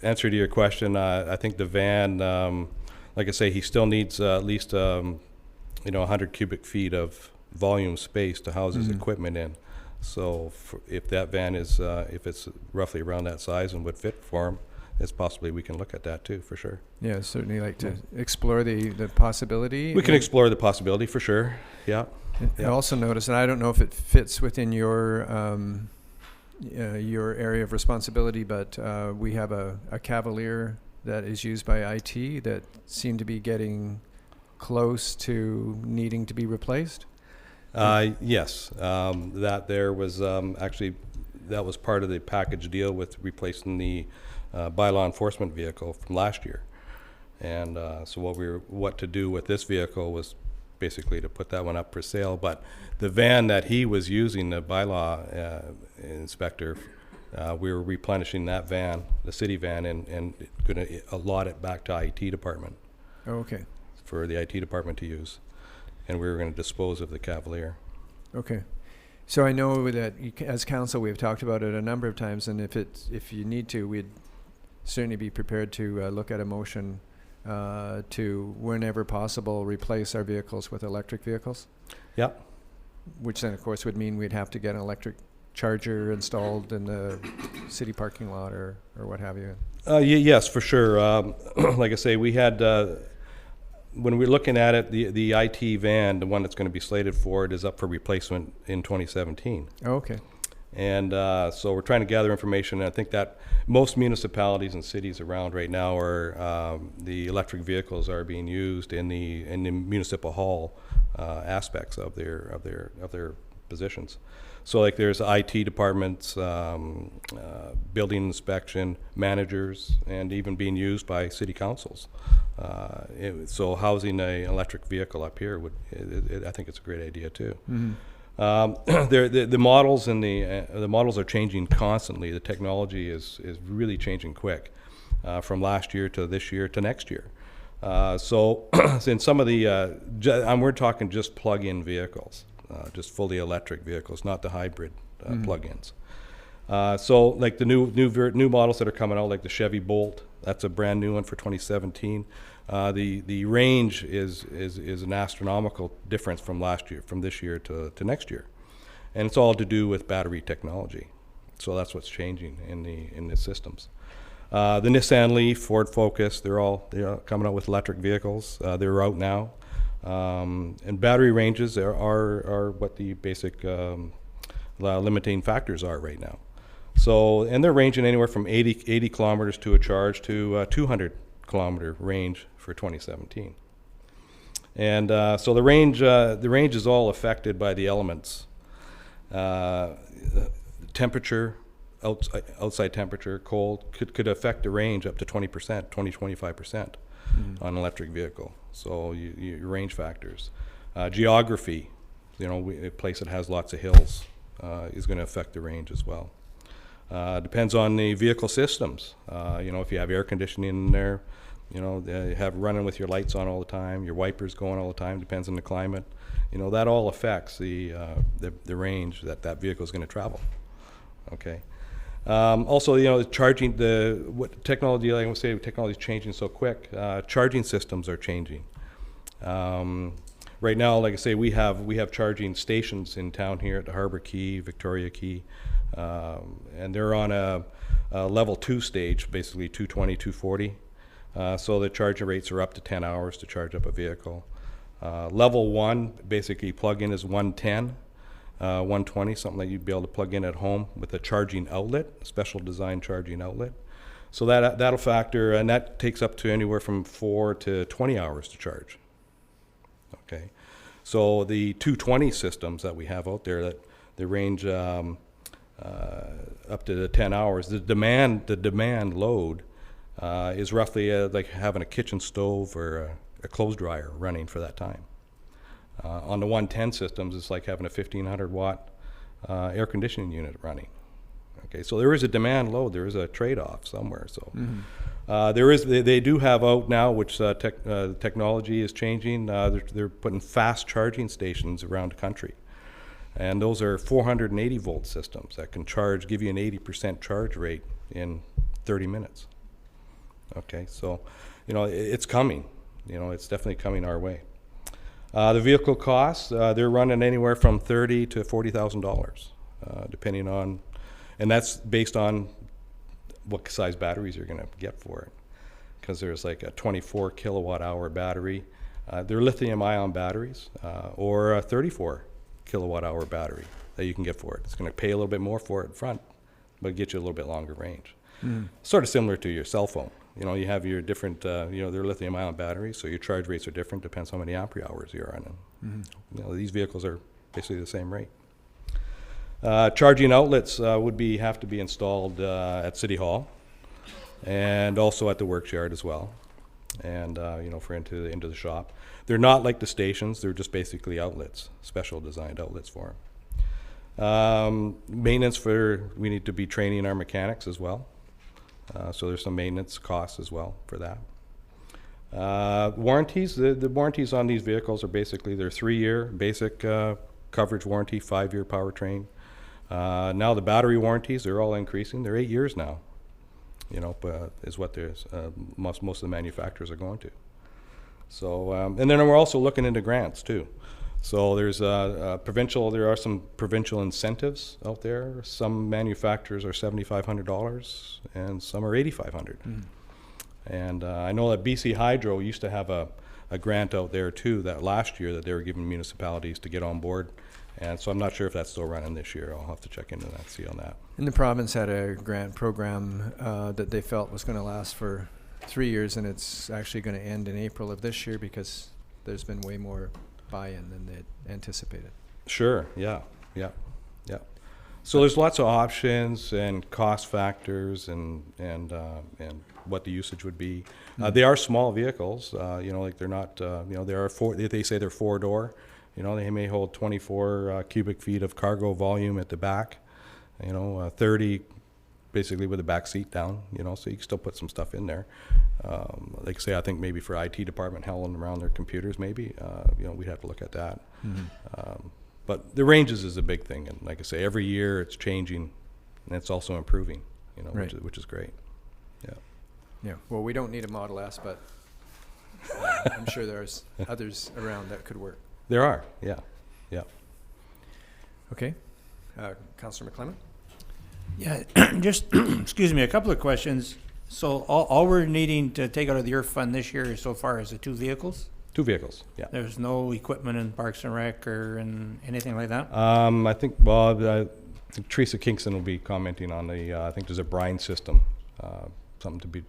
Answer to your question, I think the van. Like I say, he still needs at least 100 cubic feet of volume space to house his equipment in. So if that van is, if it's roughly around that size and would fit for him, it's possibly we can look at that too, for sure. Yeah, certainly like to explore the possibility. We can explore the possibility for sure. Yeah. I also noticed, and I don't know if it fits within your area of responsibility, but we have a Cavalier that is used by IT that seem to be getting close to needing to be replaced? Yes, that there was actually, that was part of the package deal with replacing the bylaw enforcement vehicle from last year. And so what to do with this vehicle was basically to put that one up for sale. But the van that he was using, the bylaw inspector, we were replenishing that van, the city van, and going to allot it back to IT department. Oh, okay. For the IT department to use. And we were going to dispose of the Cavalier. Okay. So I know that as council we've talked about it a number of times, and if you need to, we'd certainly be prepared to look at a motion to, whenever possible, replace our vehicles with electric vehicles. Yep. Which then, of course, would mean we'd have to get an electric charger installed in the city parking lot or what have you. Yes, for sure. Like I say, we had, when we're looking at it, the IT van, the one that's going to be slated for it, is up for replacement in 2017. Oh, okay. And so we're trying to gather information, and I think that most municipalities and cities around right now are the electric vehicles are being used in the municipal hall aspects of their positions. So like there's IT departments, building inspection, managers, and even being used by city councils. So housing an electric vehicle up here I think it's a great idea too. Mm-hmm. The models and the models are changing constantly. The technology is really changing quick, from last year to this year to next year. So in some of the, we're talking just plug-in vehicles. Just fully electric vehicles, not the hybrid plug-ins. So like the new models that are coming out, like the Chevy Bolt, that's a brand new one for 2017. The range is an astronomical difference from this year to next year, and it's all to do with battery technology. So that's what's changing in the systems. The Nissan Leaf, Ford Focus, they're all coming out with electric vehicles. They're out now. And battery ranges are what the basic limiting factors are right now. So, and they're ranging anywhere from 80 kilometers to a charge to 200 kilometer range for 2017. And so the range is all affected by the elements. Temperature, outside temperature, cold, could affect the range up to 20%, 25% on an electric vehicle. So your range factors. Geography, a place that has lots of hills is going to affect the range as well. Depends on the vehicle systems. If you have air conditioning in there, they have running with your lights on all the time, your wipers going all the time, depends on the climate. That all affects the range that vehicle is going to travel. Okay. Also, charging what technology, like I say, technology is changing so quick. Charging systems are changing. Right now, like I say, we have charging stations in town here at the Harbor Key, Victoria Key, and they're on a level 2 stage, basically 220, 240. So the charging rates are up to 10 hours to charge up a vehicle. Level 1, basically plug-in is 110. 120, something that you'd be able to plug in at home with a charging outlet, a special design charging outlet. So that'll factor, and that takes up to anywhere from 4 to 20 hours to charge. Okay, so the 220 systems that we have out there, that they range up to the 10 hours. The demand load is roughly like having a kitchen stove or a clothes dryer running for that time. On the 110 systems, it's like having a 1,500 watt air conditioning unit running. Okay, so there is a demand load. There is a trade-off somewhere. So they do have out now, which technology is changing. They're putting fast charging stations around the country, and those are 480 volt systems that can give you an 80% charge rate in 30 minutes. Okay, so it's coming. It's definitely coming our way. The vehicle costs, they're running anywhere from $30,000 to $40,000, depending on, and that's based on what size batteries you're going to get for it. Because there's like a 24 kilowatt hour battery. They're lithium ion batteries, or a 34 kilowatt hour battery that you can get for it. It's going to pay a little bit more for it front, but get you a little bit longer range. Sort of similar to your cell phone. You have your different, they're lithium ion batteries, so your charge rates are different, depends how many ampere hours you're on them. These vehicles are basically the same rate. Charging outlets would have to be installed at City Hall and also at the works yard as well, and for into the shop. They're not like the stations, they're just basically outlets, special designed outlets for them. Maintenance we need to be training our mechanics as well. So there's some maintenance costs as well for that. Warranties, the warranties on these vehicles are basically they're 3-year basic coverage warranty, 5-year powertrain. Now the battery warranties, they're all increasing. They're 8 years now, is what most of the manufacturers are going to. So, and then we're also looking into grants too. So there's there are some provincial incentives out there. Some manufacturers are $7,500 and some are $8,500. And I know that BC Hydro used to have a grant out there too, that last year that they were giving municipalities to get on board. And so I'm not sure if that's still running this year. I'll have to check into that, see on that. And the province had a grant program that they felt was going to last for 3 years, and it's actually going to end in April of this year because there's been way more buy-in than they anticipated. Sure, yeah. So there's lots of options and cost factors and what the usage would be. They are small vehicles, like they're not, there are they say they're 4-door. They may hold 24 cubic feet of cargo volume at the back, 30 basically with the back seat down, so you can still put some stuff in there. Like I say, I think maybe for IT department hauling around their computers, maybe, we'd have to look at that. But the ranges is a big thing, and like I say, every year it's changing, and it's also improving, right. which is great. Yeah. Well, we don't need a Model S, but I'm sure there's others around that could work. There are, yeah. Okay. Councillor McClement? Yeah, just, excuse me, a couple of questions. So all we're needing to take out of the EARTH fund this year so far is the 2 vehicles? 2 vehicles, yeah. There's no equipment in Parks and Rec or in anything like that? I think, I think Teresa Kingston will be commenting on I think there's a brine system, something to be,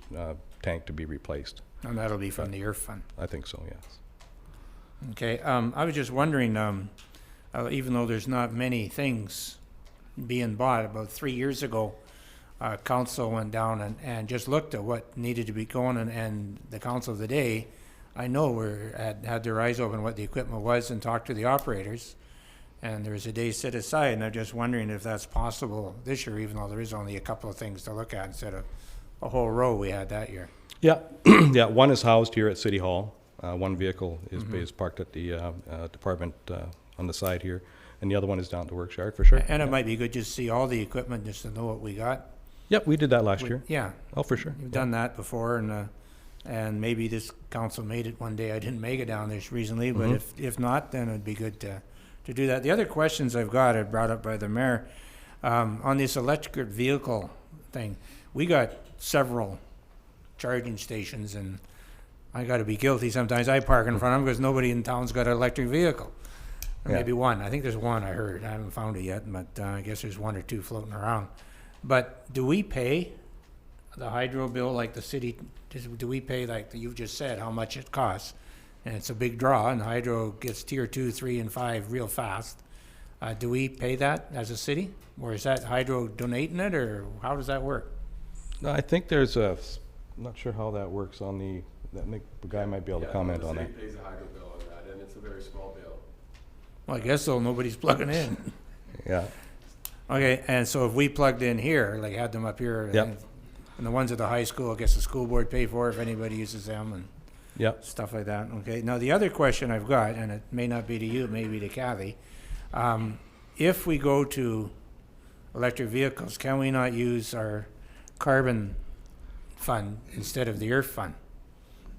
tank to be replaced. And that'll be from the EARTH fund? I think so, yes. Okay, I was just wondering, even though there's not many things being bought, about 3 years ago, council went down and just looked at what needed to be going, and the council of the day, I know had their eyes open what the equipment was and talked to the operators, And there's a day set aside, and I'm just wondering if that's possible this year, even though there is only a couple of things to look at instead of a whole row we had that year. Yeah, yeah, one is housed here at City Hall. One vehicle is parked at the department on the side here, and the other one is down at the workshop, for sure. And it might be good just to see all the equipment, just to know what we got. Yep, we did that last year. Yeah, Oh, for sure. you've done that before, and maybe this council made it one day. I didn't make it down this recently, but if not, then it'd be good to do that. The other questions I've got are brought up by the mayor. On this electric vehicle thing, we got several charging stations, and I gotta be guilty sometimes. I park in front of them because nobody in town's got an electric vehicle. Or Yeah. maybe one. I think there's one, I heard. I haven't found it yet, but I guess there's one or two floating around. But do we pay the hydro bill like the city, do we pay like you've just said, how much it costs? And it's a big draw, and hydro gets tier 2, 3, and 5 real fast. Do we pay that as a city? Or is that hydro donating it, or how does that work? No, I think there's a, I'm not sure how that works on the guy might be able to comment on that. The city pays a hydro bill on that, and it's a very small bill. Well, I guess so, nobody's plugging in. Yeah, Okay, and so if we plugged in here, like had them up here, Yep. and the ones at the high school, I guess the school board pay for if anybody uses them and yep. stuff like that, okay? Now, the other question I've got, and it may not be to you, it may be to Kathy, if we go to electric vehicles, can we not use our carbon fund instead of the earth fund?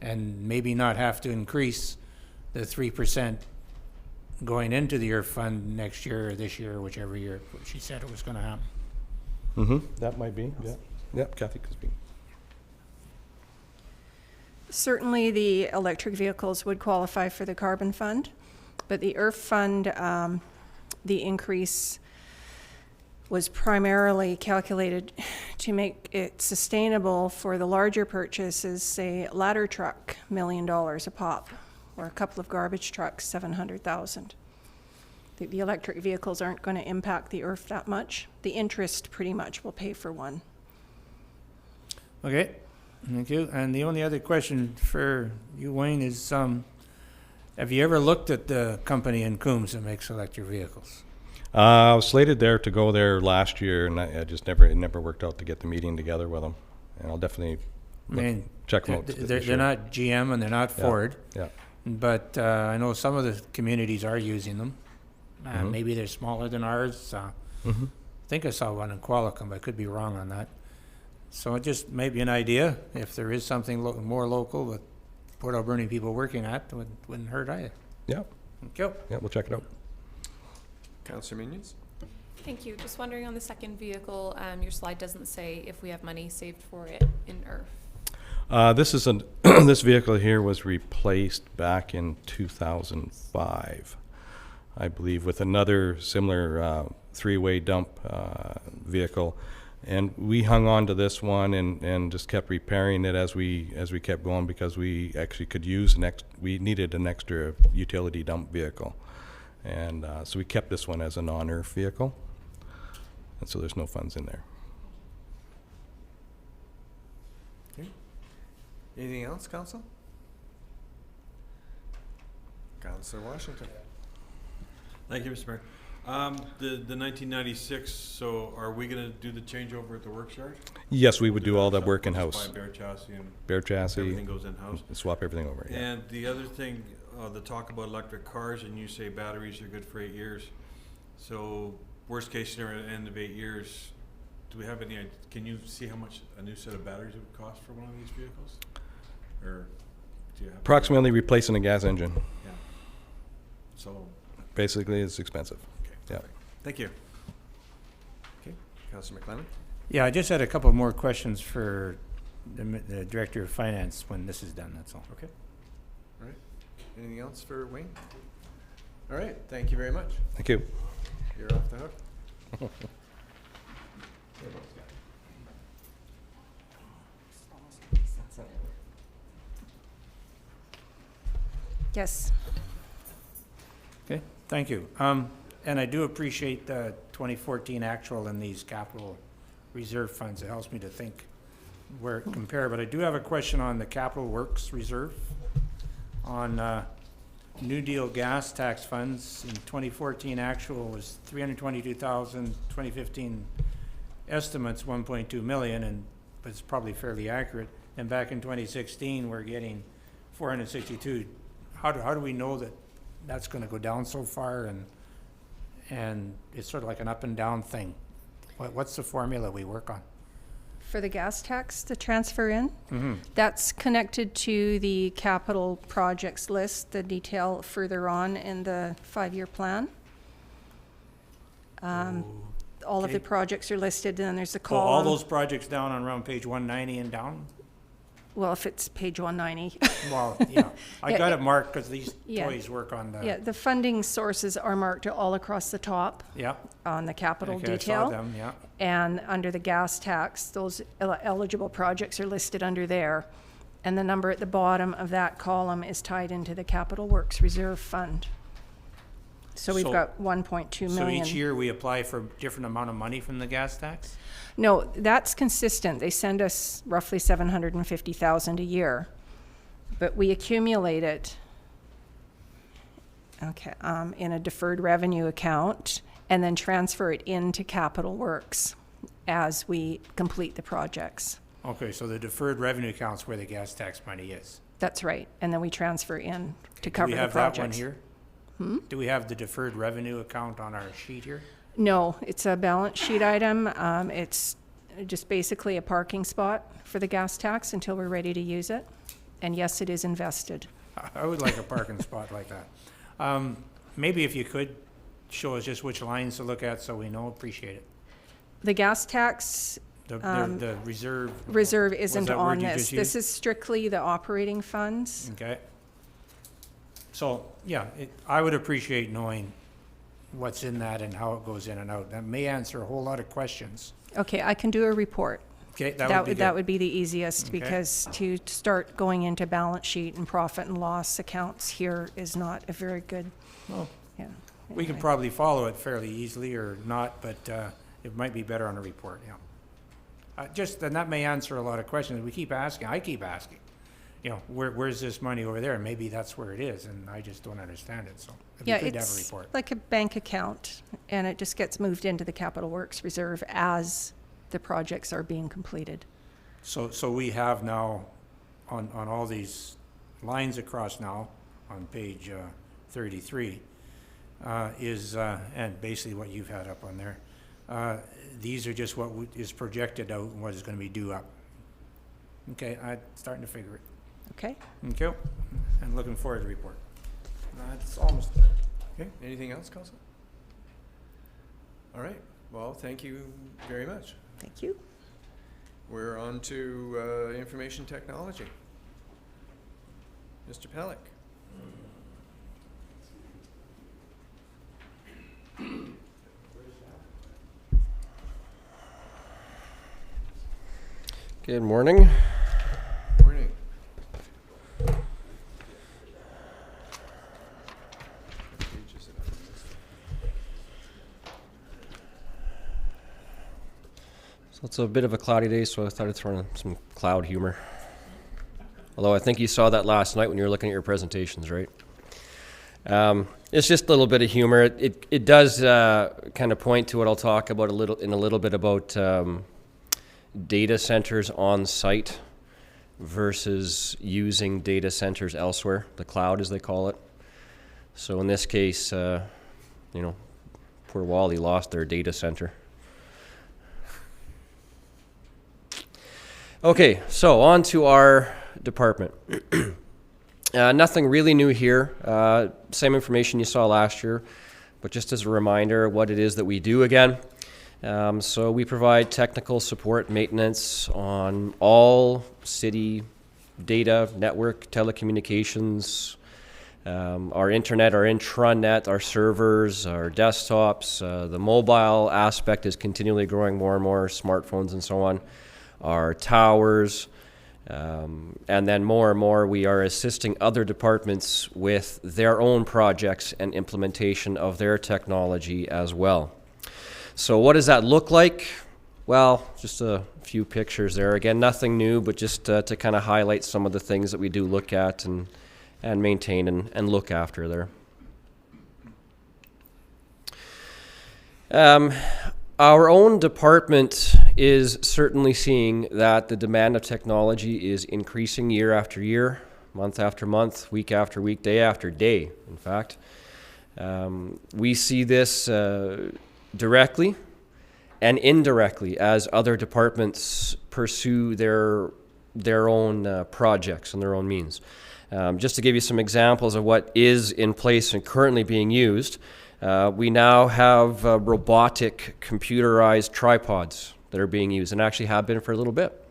And maybe not have to increase the 3% going into the earth fund next year or this year or whichever year she said it was gonna happen. That might be, yeah. Yep, Kathy could speak. Certainly, the electric vehicles would qualify for the carbon fund, but the EARF fund, the increase was primarily calculated to make it sustainable for the larger purchases, say ladder truck, $1 million a pop, or a couple of garbage trucks, 700,000. The electric vehicles aren't going to impact the EARF that much. The interest pretty much will pay for one. Okay, thank you. And the only other question for you, Wayne, is have you ever looked at the company in Coombs that makes electric vehicles? I was slated there to go there last year, and I just it never worked out to get the meeting together with them. And I'll definitely I mean, check them out. they're not GM and they're not Ford, Yeah, but I know some of the communities are using them. Maybe they're smaller than ours. I think I saw one in Qualicum, but I could be wrong on that. So it just maybe an idea, if there is something more local with Port Alberni people working at, wouldn't hurt either. yeah, Thank you. yeah. We'll check it out. Councillor Muniz? Thank you. Just wondering on the second vehicle, your slide doesn't say if we have money saved for it in EARF. This is this vehicle here was replaced back in 2005, I believe, with another similar three-way dump vehicle, and we hung on to this one and just kept repairing it as we kept going, because we actually could use we needed an extra utility dump vehicle, and so we kept this one as a non-EARF vehicle, and so there's no funds in there. Anything else, Council? Councillor Washington? Thank you, Mr. Mayor. The 1996, so are we gonna do the changeover at the work yard? Yes, we would do all that work in-house. Buy bare chassis and Bare chassis, everything goes in-house? swap everything over, yeah. And the other thing, the talk about electric cars, and you say batteries are good for 8 years. So worst case scenario, at the end of 8 years, do we have any, can you see how much a new set of batteries would cost for one of these vehicles? Or do you have? Approximately replacing a gas engine. Yeah. So, Basically, it's expensive. okay. Yeah. perfect. Thank you. Okay, Councillor McLennan? Yeah, I just had a couple more questions for the Director of Finance when this is done, that's all. Okay. All right. Anything else for Wayne? All right, thank you very much. Thank you. You're off the hook. Yes. Okay, thank you. And I do appreciate the 2014 actual in these capital reserve funds. It helps me to think where it compare. But I do have a question on the capital works reserve on New Deal gas tax funds in 2014 actual was 322,000, 2015 estimates 1.2 million, and it's probably fairly accurate. And back in 2016, we're getting 462. How do we know that that's going to go down so far? And it's sort of like an up and down thing. What's the formula we work on? For the gas tax, the transfer in, that's connected to the capital projects list, the detail further on in the 5-year plan. All of the okay. projects are listed, and then there's a So all column. those projects down on around page 190 and down? Well, if it's page 190. Well, yeah, I Yeah, got yeah. it marked because these Yeah. toys work on the, Yeah, the funding sources are marked all across the top yeah. on the capital Okay, I saw detail. them, yeah. And under the gas tax, those eligible projects are listed under there. And the number at the bottom of that column is tied into the Capital Works Reserve Fund. So we've So- got 1.2 million. So each year we apply for a different amount of money from the gas tax? No, that's consistent. They send us roughly 750,000 a year, but we accumulate it, okay, in a deferred revenue account and then transfer it into Capital Works as we complete the projects. Okay, so the deferred revenue account's where the gas tax money is. That's right. And then we transfer in to Do cover we the have that one projects. here? Do we have the deferred revenue account on our sheet here? No, it's a balance sheet item. It's just basically a parking spot for the gas tax until we're ready to use it. And yes, it is invested. I would like a parking spot like that. Maybe if you could show us just which lines to look at so we know, appreciate it. The gas tax The reserve. reserve was isn't that word on you this. just This used? is strictly the operating funds. Okay. So, yeah, I would appreciate knowing what's in that and how it goes in and out. That may answer a whole lot of questions. Okay, I can do a report. Okay, that would be That good. would be the easiest, Okay. because to start going into balance sheet and profit and loss accounts here is not a very good, Well, yeah. we can anyway. probably follow it fairly easily or not, but it might be better on a report, yeah. And that may answer a lot of questions. We keep asking, I keep asking, you know, where's this money over there? Maybe that's where it is, and I just don't understand it, so it'd be Yeah, good to have a it's report. like a bank account, and it just gets moved into the Capital Works Reserve as the projects are being completed. So we have now, on all these lines across now, on page 33, and basically what you've had up on there, these are just what is projected out and what is going to be due up. Okay, I'm starting to figure it. Okay? Okay, and looking forward to the report. It's almost. Okay, anything else, Counselor? All right, well, thank you very much. Thank you. We're on to information technology. Mr. Pellick. Good morning. Morning. So it's a bit of a cloudy day, so I thought I'd throw in some cloud humor. Although I think you saw that last night when you were looking at your presentations, right? It's just a little bit of humor. It does kind of point to what I'll talk about a little bit about data centers on site versus using data centers elsewhere, the cloud as they call it. So in this case, poor Wally lost their data center. Okay, so on to our department. Nothing really new here. Same information you saw last year, but just as a reminder what it is that we do again. So we provide technical support maintenance on all city data, network, telecommunications, our internet, our intranet, our servers, our desktops. The mobile aspect is continually growing more and more, smartphones and so on. Our towers, and then more and more we are assisting other departments with their own projects and implementation of their technology as well. So what does that look like? Well, just a few pictures there. Again, nothing new, but just to kind of highlight some of the things that we do look at and and maintain and look after there. Our own department is certainly seeing that the demand of technology is increasing year after year, month after month, week after week, day after day, in fact. We see this directly and indirectly as other departments pursue their own projects and their own means. Just to give you some examples of what is in place and currently being used, we now have robotic computerized tripods that are being used and actually have been for a little bit,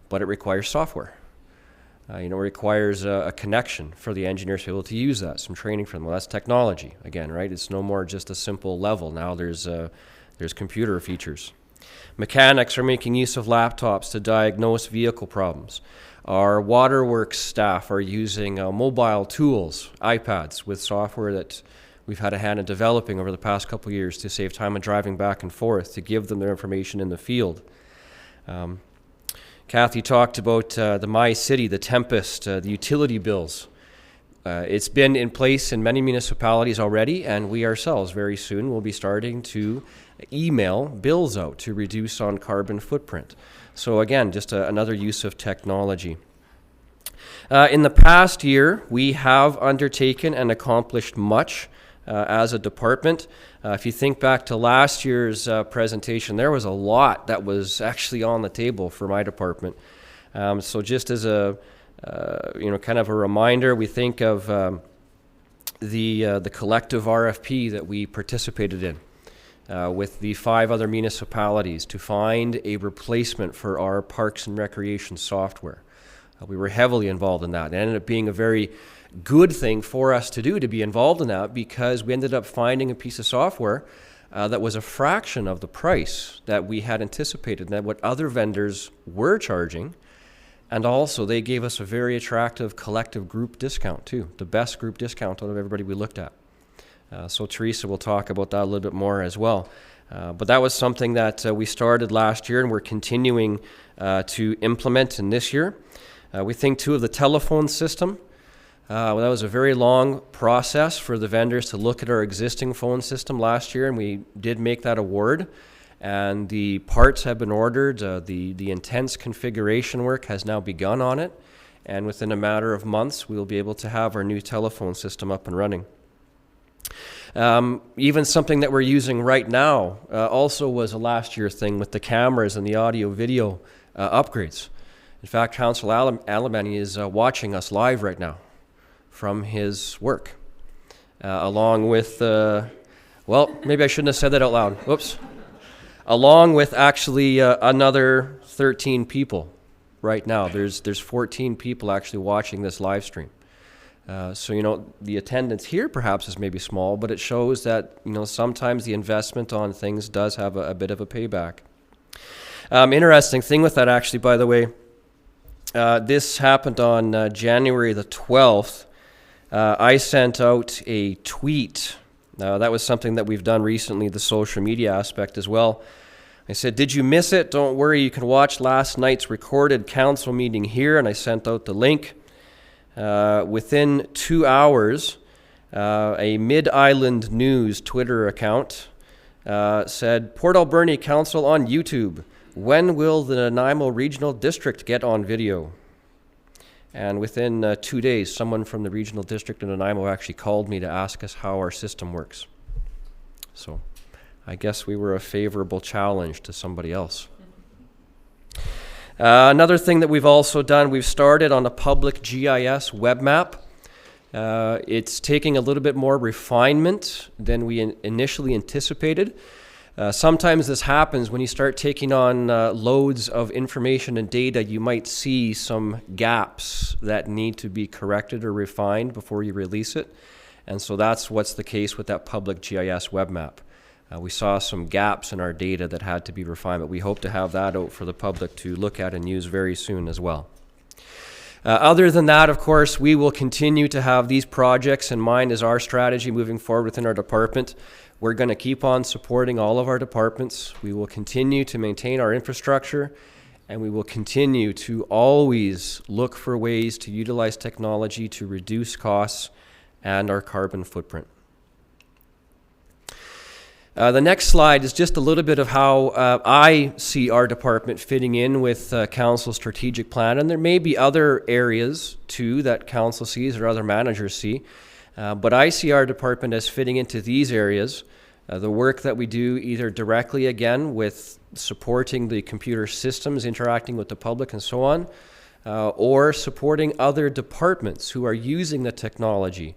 but it requires software. It requires a connection for the engineers to be able to use that, some training for them. Well, that's technology, again, right? It's no more just a simple level. Now there's computer features. Mechanics are making use of laptops to diagnose vehicle problems. Our waterworks staff are using mobile tools, iPads, with software that we've had a hand in developing over the past couple of years to save time of driving back and forth, to give them their information in the field. Kathy talked about the My City, the Tempest, the utility bills. It's been in place in many municipalities already, and we ourselves very soon will be starting to email bills out to reduce on carbon footprint. So again, just another use of technology. In the past year, we have undertaken and accomplished much as a department. If you think back to last year's presentation, there was a lot that was actually on the table for my department. So just as a kind of a reminder, we think of the collective RFP that we participated in with the 5 other municipalities to find a replacement for our Parks and Recreation software. We were heavily involved in that. It ended up being a very good thing for us to do, to be involved in that, because we ended up finding a piece of software that was a fraction of the price that we had anticipated, and that what other vendors were charging. And also, they gave us a very attractive collective group discount too, the best group discount out of everybody we looked at. So Teresa will talk about that a little bit more as well. But that was something that we started last year and we're continuing to implement in this year. We think too of the telephone system. That was a very long process for the vendors to look at our existing phone system last year, and we did make that award. And the parts have been ordered. The intense configuration work has now begun on it. And within a matter of months, we will be able to have our new telephone system up and running. Even something that we're using right now also was a last year thing with the cameras and the audio-video upgrades. In fact, Councillor Alberni is watching us live right now from his work, along with, maybe I shouldn't have said that out loud. Whoops. Along with actually another 13 people right now. There's 14 people actually watching this live stream. So, the attendance here perhaps is maybe small, but it shows that, sometimes the investment on things does have a bit of a payback. Interesting thing with that, actually, by the way, this happened on January the 12th. I sent out a tweet. That was something that we've done recently, the social media aspect as well. I said, did you miss it? Don't worry, you can watch last night's recorded council meeting here, and I sent out the link. Within 2 hours, a Mid-Island News Twitter account said, Port Alberni Council on YouTube. When will the Nanaimo Regional District get on video? And within 2 days, someone from the Regional District in Nanaimo actually called me to ask us how our system works. So I guess we were a favorable challenge to somebody else. Another thing that we've also done, we've started on a public GIS web map. It's taking a little bit more refinement than we initially anticipated. Sometimes this happens when you start taking on loads of information and data. You might see some gaps that need to be corrected or refined before you release it. And so that's what's the case with that public GIS web map. We saw some gaps in our data that had to be refined, but we hope to have that out for the public to look at and use very soon as well. Other than that, of course, we will continue to have these projects in mind as our strategy moving forward within our department. We're going to keep on supporting all of our departments. We will continue to maintain our infrastructure and we will continue to always look for ways to utilize technology to reduce costs and our carbon footprint. The next slide is just a little bit of how I see our department fitting in with Council's strategic plan, and there may be other areas too that Council sees or other managers see, but I see our department as fitting into these areas. The work that we do either directly again with supporting the computer systems, interacting with the public and so on, or supporting other departments who are using the technology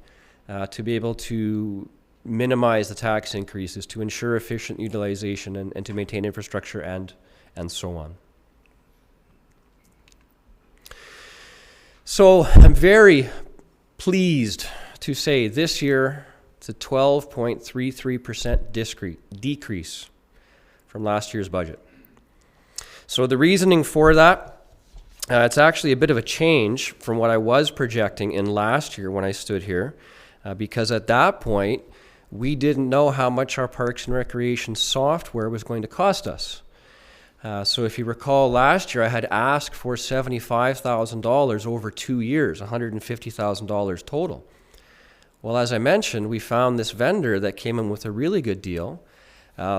to be able to minimize the tax increases, to ensure efficient utilization and to maintain infrastructure and so on. So I'm very pleased to say this year it's a 12.33% decrease from last year's budget. So the reasoning for that, it's actually a bit of a change from what I was projecting in last year when I stood here, because at that point, we didn't know how much our Parks and Recreation software was going to cost us. So if you recall last year, I had asked for $75,000 over 2 years, $150,000 total. Well, as I mentioned, we found this vendor that came in with a really good deal.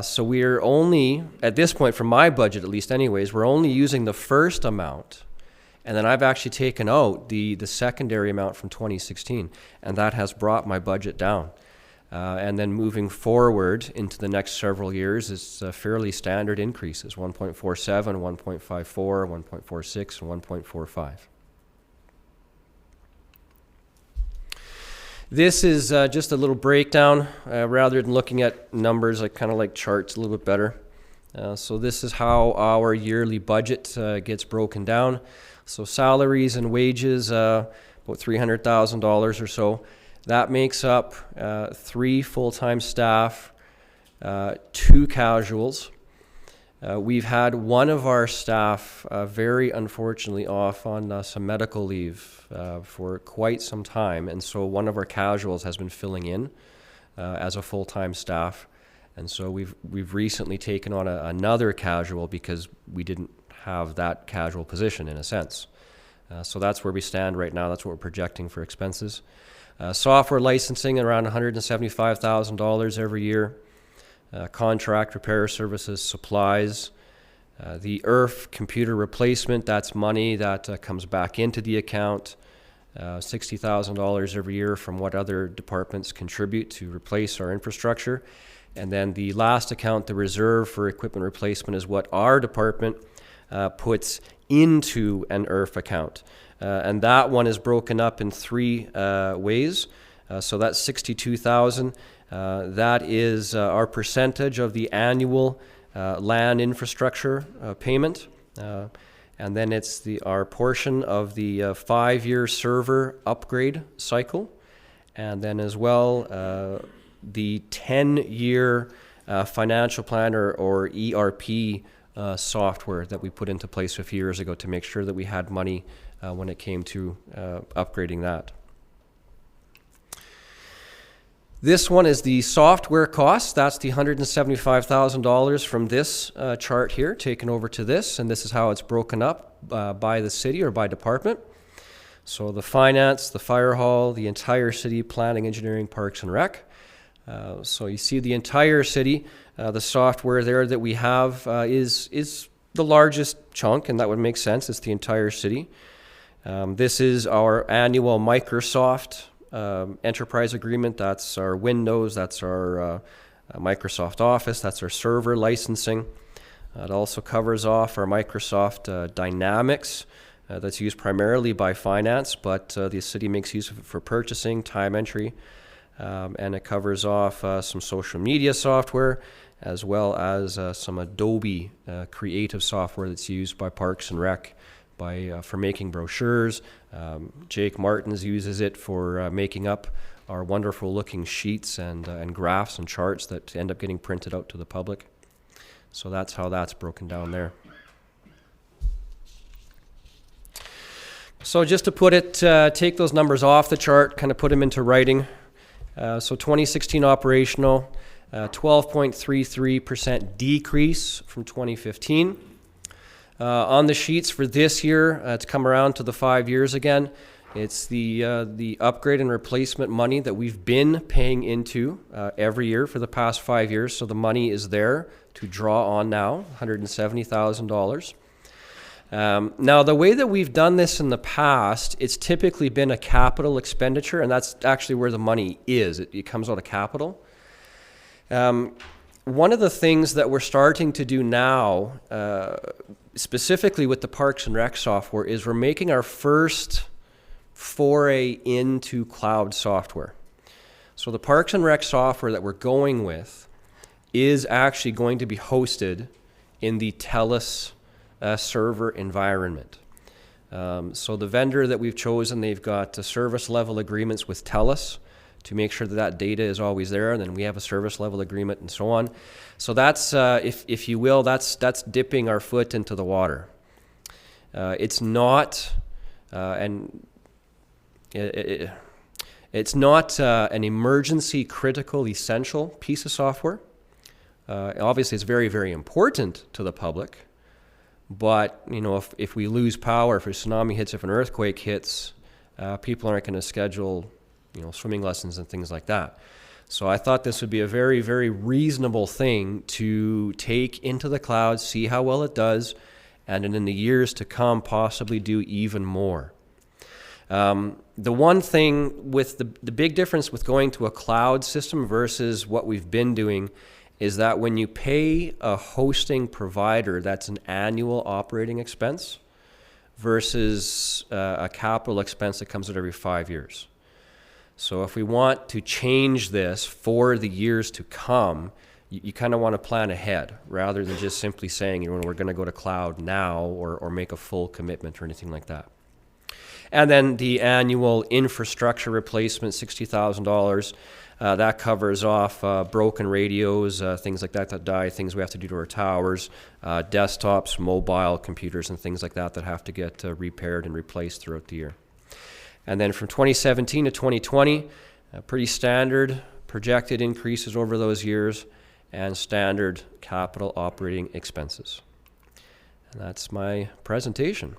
So we're only, at this point from my budget at least anyways, we're only using the first amount. And then I've actually taken out the secondary amount from 2016. And that has brought my budget down. And then moving forward into the next several years is fairly standard increases, 1.47, 1.54, 1.46, and 1.45. This is just a little breakdown. Rather than looking at numbers, I kind of like charts a little bit better. So this is how our yearly budget gets broken down. So salaries and wages, about $300,000 or so. That makes up 3 full-time staff, 2 casuals. We've had one of our staff very unfortunately off on some medical leave for quite some time, and so one of our casuals has been filling in as a full-time staff, and so we've recently taken on another casual because we didn't have that casual position in a sense. So that's where we stand right now. That's what we're projecting for expenses. Software licensing around $175,000 every year. Contract repair services, supplies. The IRF computer replacement, that's money that comes back into the account. $60,000 every year from what other departments contribute to replace our infrastructure. And then the last account, the reserve for equipment replacement, is what our department puts into an IRF account. And that one is broken up in 3 ways. So that's $62,000. That is our percentage of the annual land infrastructure payment. And then it's our portion of the 5-year server upgrade cycle. And then as well, the 10-year financial plan or ERP software that we put into place a few years ago to make sure that we had money when it came to upgrading that. This one is the software cost. That's the $175,000 from this chart here, taken over to this, and this is how it's broken up by the city or by department. So the finance, the fire hall, the entire city, planning, engineering, parks, and rec. So you see the entire city, the software there that we have is the largest chunk, and that would make sense. It's the entire city. This is our annual Microsoft enterprise agreement. That's our Windows, that's our Microsoft Office, that's our server licensing. It also covers off our Microsoft Dynamics that's used primarily by finance, but the city makes use of it for purchasing, time entry, and it covers off some social media software as well as some Adobe creative software that's used by Parks and Rec for making brochures. Jake Martins uses it for making up our wonderful looking sheets and graphs and charts that end up getting printed out to the public. So that's how that's broken down there. So just to put it, take those numbers off the chart, kind of put them into writing. So 2016 operational, 12.33% decrease from 2015. On the sheets for this year, it's come around to the 5 years again. It's the upgrade and replacement money that we've been paying into every year for the past 5 years. So the money is there to draw on now, $170,000. Now, the way that we've done this in the past, it's typically been a capital expenditure, and that's actually where the money is. It comes out of capital. One of the things that we're starting to do now, specifically with the Parks and Rec software, is we're making our first foray into cloud software. So the Parks and Rec software that we're going with is actually going to be hosted in the TELUS server environment. So the vendor that we've chosen, they've got service level agreements with TELUS to make sure that that data is always there, and then we have a service level agreement and so on. So that's, if you will, that's dipping our foot into the water. It's not, it's not an emergency critical essential piece of software. Obviously, it's very, very important to the public. But, you know, if we lose power, if a tsunami hits, if an earthquake hits, people aren't going to schedule, you know, swimming lessons and things like that. So I thought this would be a very, very reasonable thing to take into the cloud, see how well it does, and in the years to come, possibly do even more. The one thing with the big difference with going to a cloud system versus what we've been doing is that when you pay a hosting provider, that's an annual operating expense versus a capital expense that comes out every 5 years. So if we want to change this for the years to come, you kind of want to plan ahead rather than just simply saying, you know, we're going to go to cloud now or make a full commitment or anything like that. And then the annual infrastructure replacement, $60,000. That covers off broken radios, things like that die, things we have to do to our towers, desktops, mobile computers, and things like that have to get repaired and replaced throughout the year. And then from 2017 to 2020, pretty standard projected increases over those years and standard capital operating expenses. And that's my presentation.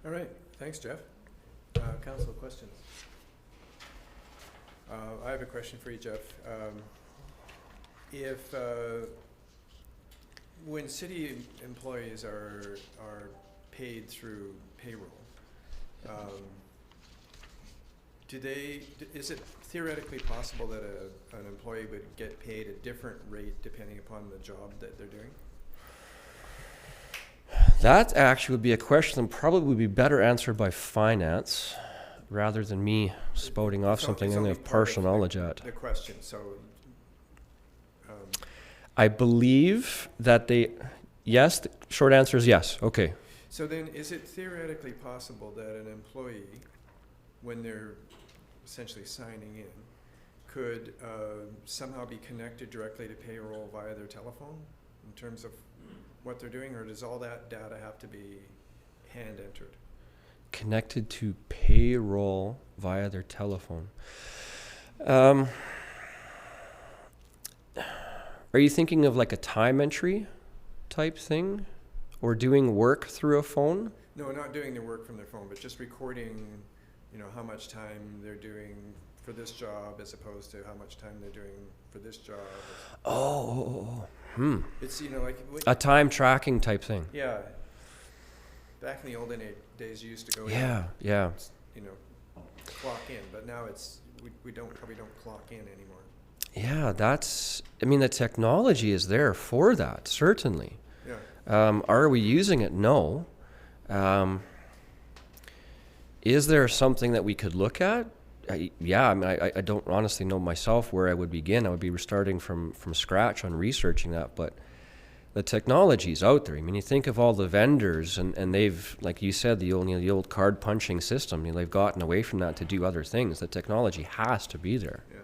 All right, thanks, Jeff. Council, questions? I have a question for you, Jeff. If when city employees are paid through payroll, is it theoretically possible that an employee would get paid a different rate depending upon the job that they're doing? That actually would be a question that probably would be better answered by finance rather than me spouting off something I only have partial knowledge at. The question, so... I believe that yes, the short answer is yes. Okay. So then is it theoretically possible that an employee, when they're essentially signing in, could somehow be connected directly to payroll via their telephone in terms of what they're doing, or does all that data have to be hand entered? Connected to payroll via their telephone. Are you thinking of like a time entry type thing, or doing work through a phone? No, not doing the work from their phone, but just recording, you know, how much time they're doing for this job as opposed to how much time they're doing for this job. It's, you know, like... A time tracking type thing. Yeah. Back in the olden days, you used to go Yeah. you know, clock in, but now it's, we probably don't clock in anymore. Yeah, the technology is there for that, certainly. Yeah. Are we using it? No. Is there something that we could look at? I don't honestly know myself where I would begin. I would be starting from scratch on researching that, but the technology's out there. I mean, you think of all the vendors, and they've, like you said, the old card punching system. You know, they've gotten away from that to do other things. The technology has to be there. Yeah.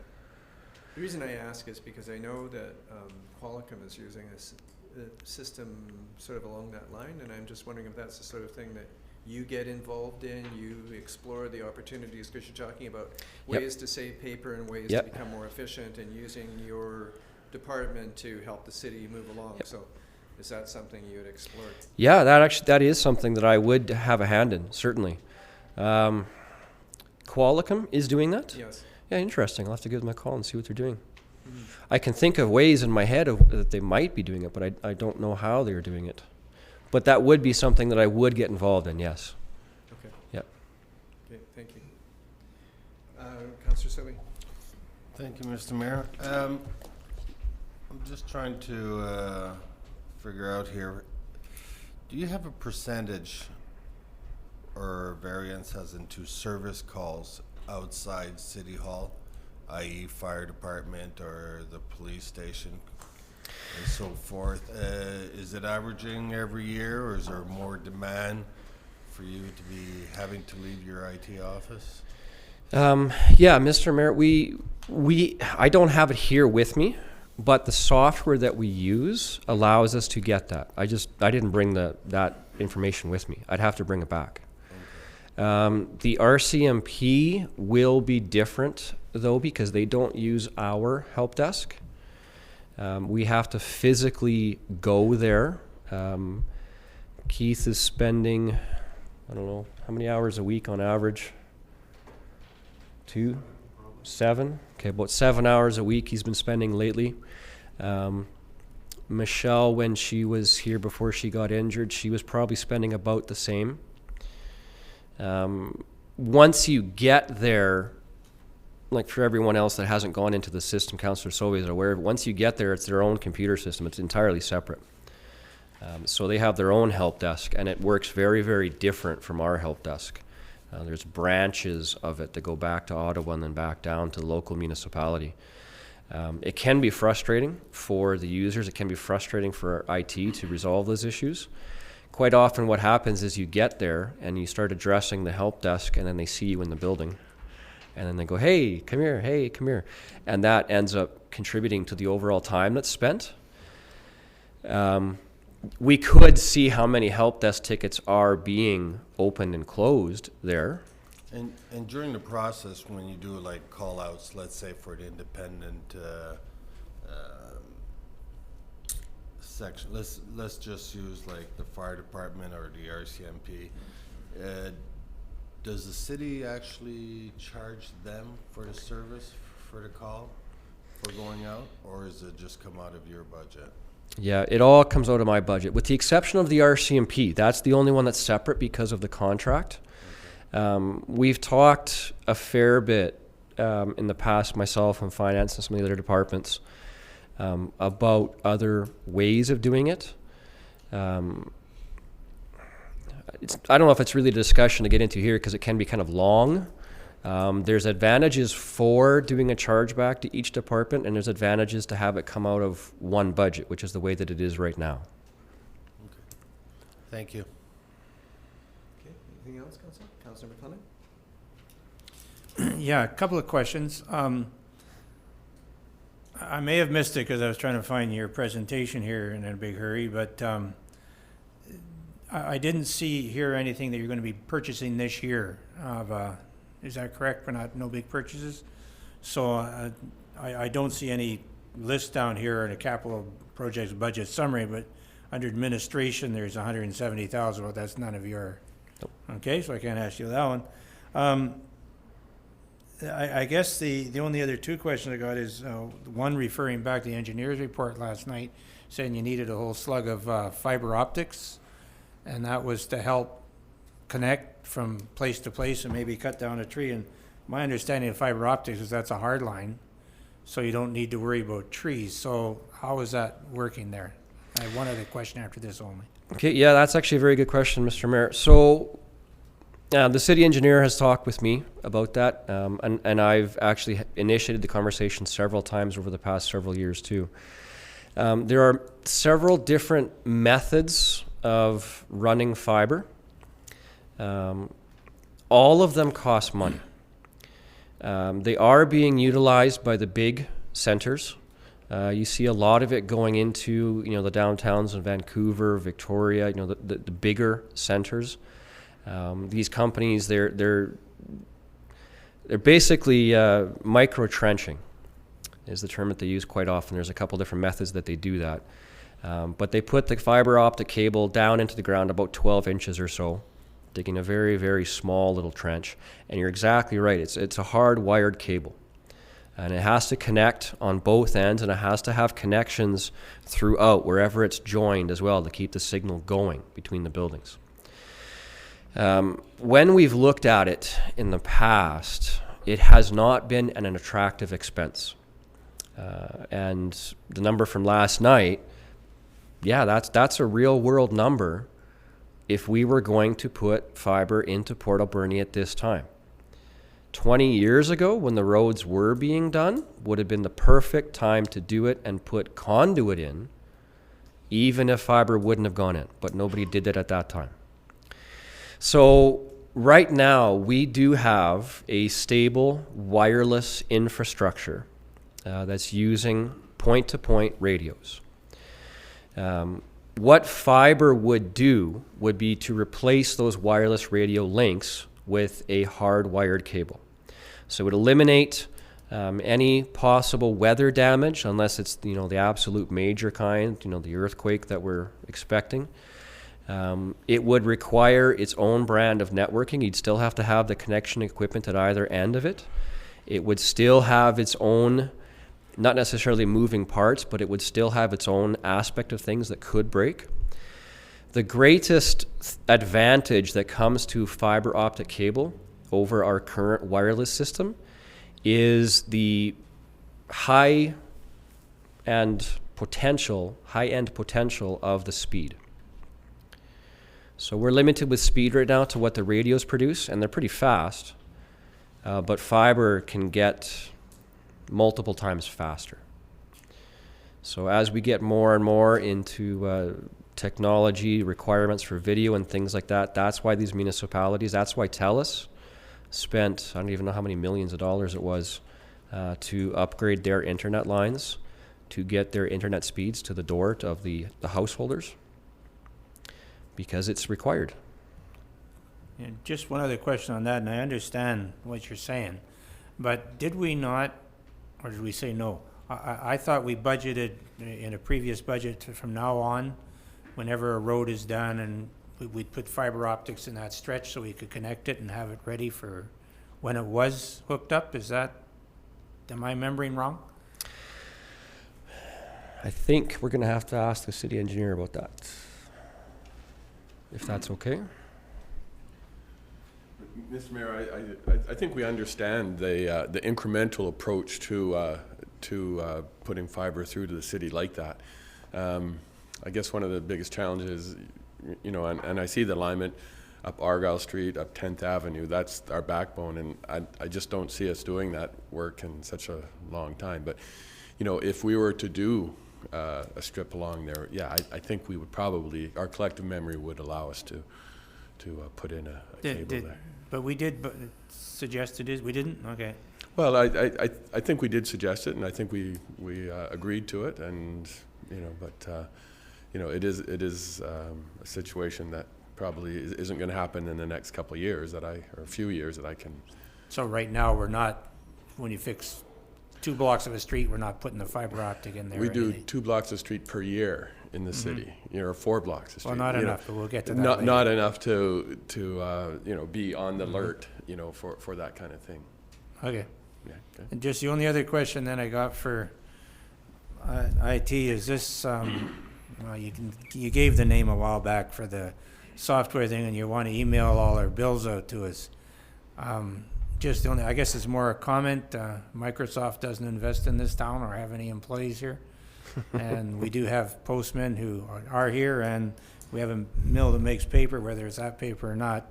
The reason I ask is because I know that Qualicum is using a system sort of along that line, and I'm just wondering if that's the sort of thing that you get involved in, you explore the opportunities, because you're talking about ways to save paper and ways to become more efficient, and using your department to help the city move along. So Is that something you'd explore? Yeah, that is something that I would have a hand in, certainly. Qualicum is doing that? Yes. Yeah, interesting. I'll have to give them a call and see what they're doing. I can think of ways in my head that they might be doing it, but I don't know how they're doing it. But that would be something that I would get involved in, yes. Okay. Yep. Okay, thank you. Councillor Silly? Thank you, Mr. Mayor. I'm just trying to figure out here, do you have a percentage or variance as into service calls outside City Hall, i.e. fire department or the police station and so forth? Is it averaging every year, or is there more demand for you to be having to leave your IT office? Yeah, Mr. Mayor, I don't have it here with me, but the software that we use allows us to get that. I didn't bring that information with me. I'd have to bring it back. The RCMP will be different, though, because they don't use our help desk. We have to physically go there. Keith is spending, I don't know, how many hours a week on average? 7? Okay, about 7 hours a week he's been spending lately. Michelle, when she was here before she got injured, she was probably spending about the same. Once you get there, like for everyone else that hasn't gone into the system, Councillor Sobey is aware of, once you get there, it's their own computer system. It's entirely separate. So they have their own help desk, and it works very, very different from our help desk. There's branches of it that go back to Ottawa and then back down to the local municipality. It can be frustrating for the users. It can be frustrating for IT to resolve those issues. Quite often what happens is you get there and you start addressing the help desk, and then they see you in the building. And then they go, hey, come here. And that ends up contributing to the overall time that's spent. We could see how many help desk tickets are being opened and closed there. And during the process, when you do like call outs, let's say for the independent section, let's just use like the fire department or the RCMP. Does the city actually charge them for the service for the call for going out, or is it just come out of your budget? Yeah, it all comes out of my budget, with the exception of the RCMP. That's the only one that's separate because of the contract. Okay. We've talked a fair bit in the past, myself and finance and some of the other departments, about other ways of doing it. I don't know if it's really a discussion to get into here because it can be kind of long. There's advantages for doing a chargeback to each department, and there's advantages to have it come out of one budget, which is the way that it is right now. Okay. Thank you. Okay, anything else, Councillor? Councillor McLennan? Yeah, a couple of questions. I may have missed it because I was trying to find your presentation here in a big hurry, but I didn't hear anything that you're going to be purchasing this year. Is that correct? No big purchases? So I don't see any list down here in a capital projects budget summary, but under administration there's 170,000. Well, that's none of your. Okay, so I can't ask you that one. I guess the only other two questions I got is one referring back to the engineer's report last night, saying you needed a whole slug of fiber optics, and that was to help connect from place to place and maybe cut down a tree. And my understanding of fiber optics is that's a hard line, so you don't need to worry about trees. So how is that working there? I have one other question after this only. Okay, yeah, that's actually a very good question, Mr. Mayor. So the city engineer has talked with me about that, and I've actually initiated the conversation several times over the past several years too. There are several different methods of running fiber. All of them cost money. They are being utilized by the big centers. You see a lot of it going into, the downtowns in Vancouver, Victoria, the bigger centers. These companies, they're basically micro trenching is the term that they use quite often. There's a couple different methods that they do that. But they put the fiber optic cable down into the ground about 12 inches or so, digging a very, very small little trench. And you're exactly right. It's a hard wired cable. And it has to connect on both ends, and it has to have connections throughout, wherever it's joined as well, to keep the signal going between the buildings. When we've looked at it in the past, it has not been an attractive expense. And the number from last night, yeah, that's a real world number if we were going to put fiber into Port Alberni at this time. 20 years ago, when the roads were being done, would have been the perfect time to do it and put conduit in, even if fiber wouldn't have gone in. But nobody did that at that time. So right now, we do have a stable wireless infrastructure that's using point-to-point radios. What fiber would do would be to replace those wireless radio links with a hard-wired cable. So it would eliminate any possible weather damage, unless it's the absolute major kind, the earthquake that we're expecting. It would require its own brand of networking. You'd still have to have the connection equipment at either end of it. It would still have its own, not necessarily moving parts, but it would still have its own aspect of things that could break. The greatest advantage that comes to fiber optic cable over our current wireless system is the high-end potential of the speed. So we're limited with speed right now to what the radios produce, and they're pretty fast, but fiber can get multiple times faster. So as we get more and more into technology requirements for video and things like that, that's why these municipalities, that's why TELUS spent, I don't even know how many millions of dollars it was, to upgrade their internet lines to get their internet speeds to the door of the householders, because it's required. And just one other question on that, and I understand what you're saying, but did we not, or did we say no? I thought we budgeted in a previous budget from now on, whenever a road is done, and we'd put fiber optics in that stretch so we could connect it and have it ready for when it was hooked up. Am I remembering wrong? I think we're going to have to ask the city engineer about that, if that's okay. Mr. Mayor, I think we understand the incremental approach to putting fiber through to the city like that. I guess one of the biggest challenges, and I see the alignment up Argyle Street, up 10th Avenue, that's our backbone, and I just don't see us doing that work in such a long time. But, if we were to do a strip along there, yeah, I think we would probably, our collective memory would allow us to put in a cable there. But we did suggest it is, we didn't? Okay. Well, I think we did suggest it, and I think we agreed to it, and it is a situation that probably isn't going to happen in the next couple of years or a few years that I can. So right now we're not, when you fix 2 blocks of a street, we're not putting the fiber optic in there. We do 2 blocks of street per year in the city, or 4 blocks of street. Well, not enough, but we'll get to that later. Not enough to be on the alert, for that kind of thing. Okay. Yeah. Okay. And just the only other question then I got for IT is this, you gave the name a while back for the software thing, and you want to email all our bills out to us. Just the only, I guess it's more a comment. Microsoft doesn't invest in this town or have any employees here. And we do have postmen who are here, and we have a mill that makes paper, whether it's that paper or not.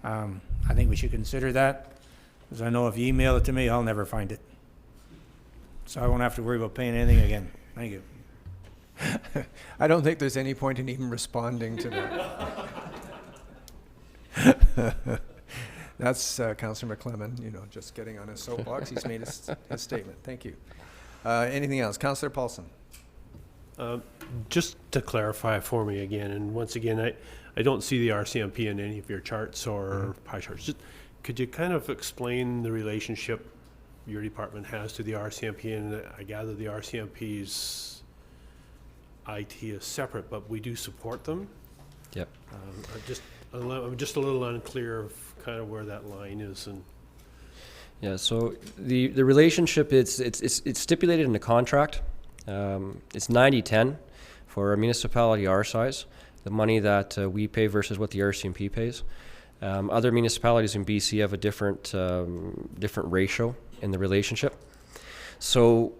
I think we should consider that, because I know if you email it to me, I'll never find it. So I won't have to worry about paying anything again. Thank you. I don't think there's any point in even responding to that. That's Councillor McClellan, just getting on his soapbox. He's made his statement. Thank you. Anything else? Councillor Paulson. Just to clarify for me again, and once again, I don't see the RCMP in any of your charts or pie charts. Just, could you kind of explain the relationship your department has to the RCMP? And I gather the RCMP's IT is separate, but we do support them. Yep. I'm just a little unclear of kind of where that line is, and Yeah, so the relationship, it's stipulated in the contract. It's 90-10 for a municipality our size, the money that we pay versus what the RCMP pays. Other municipalities in BC have a different ratio in the relationship. So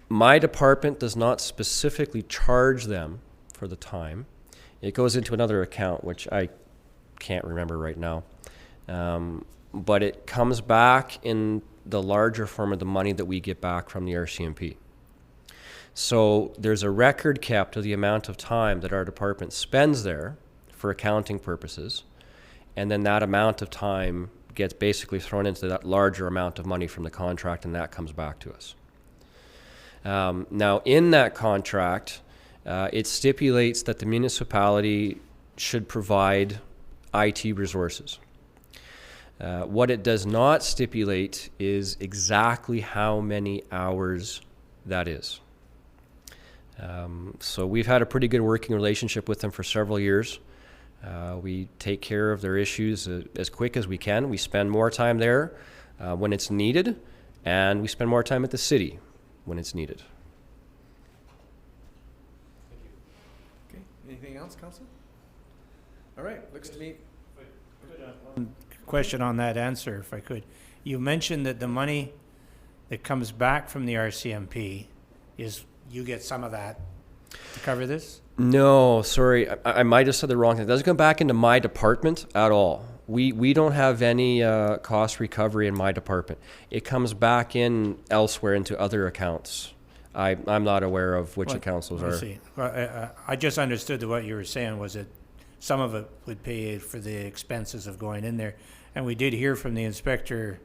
my department does not specifically charge them for the time. It goes into another account, which I can't remember right now. But it comes back in the larger form of the money that we get back from the RCMP. So there's a record kept of the amount of time that our department spends there for accounting purposes, and then that amount of time gets basically thrown into that larger amount of money from the contract, and that comes back to us. Now, in that contract, it stipulates that the municipality should provide IT resources. What it does not stipulate is exactly how many hours that is. So we've had a pretty good working relationship with them for several years. We take care of their issues as quick as we can. We spend more time there when it's needed, and we spend more time at the city when it's needed. Okay, anything else, Council? All right, looks to me. Question on that answer, if I could. You mentioned that the money that comes back from the RCMP is, you get some of that to cover this? No, sorry, I might have said the wrong thing. It doesn't come back into my department at all. We don't have any cost recovery in my department. It comes back in elsewhere into other accounts. I'm not aware of which accounts those I are. see. Well, I just understood that what you were saying was that some of it would pay for the expenses of going in there. And we did hear from the inspector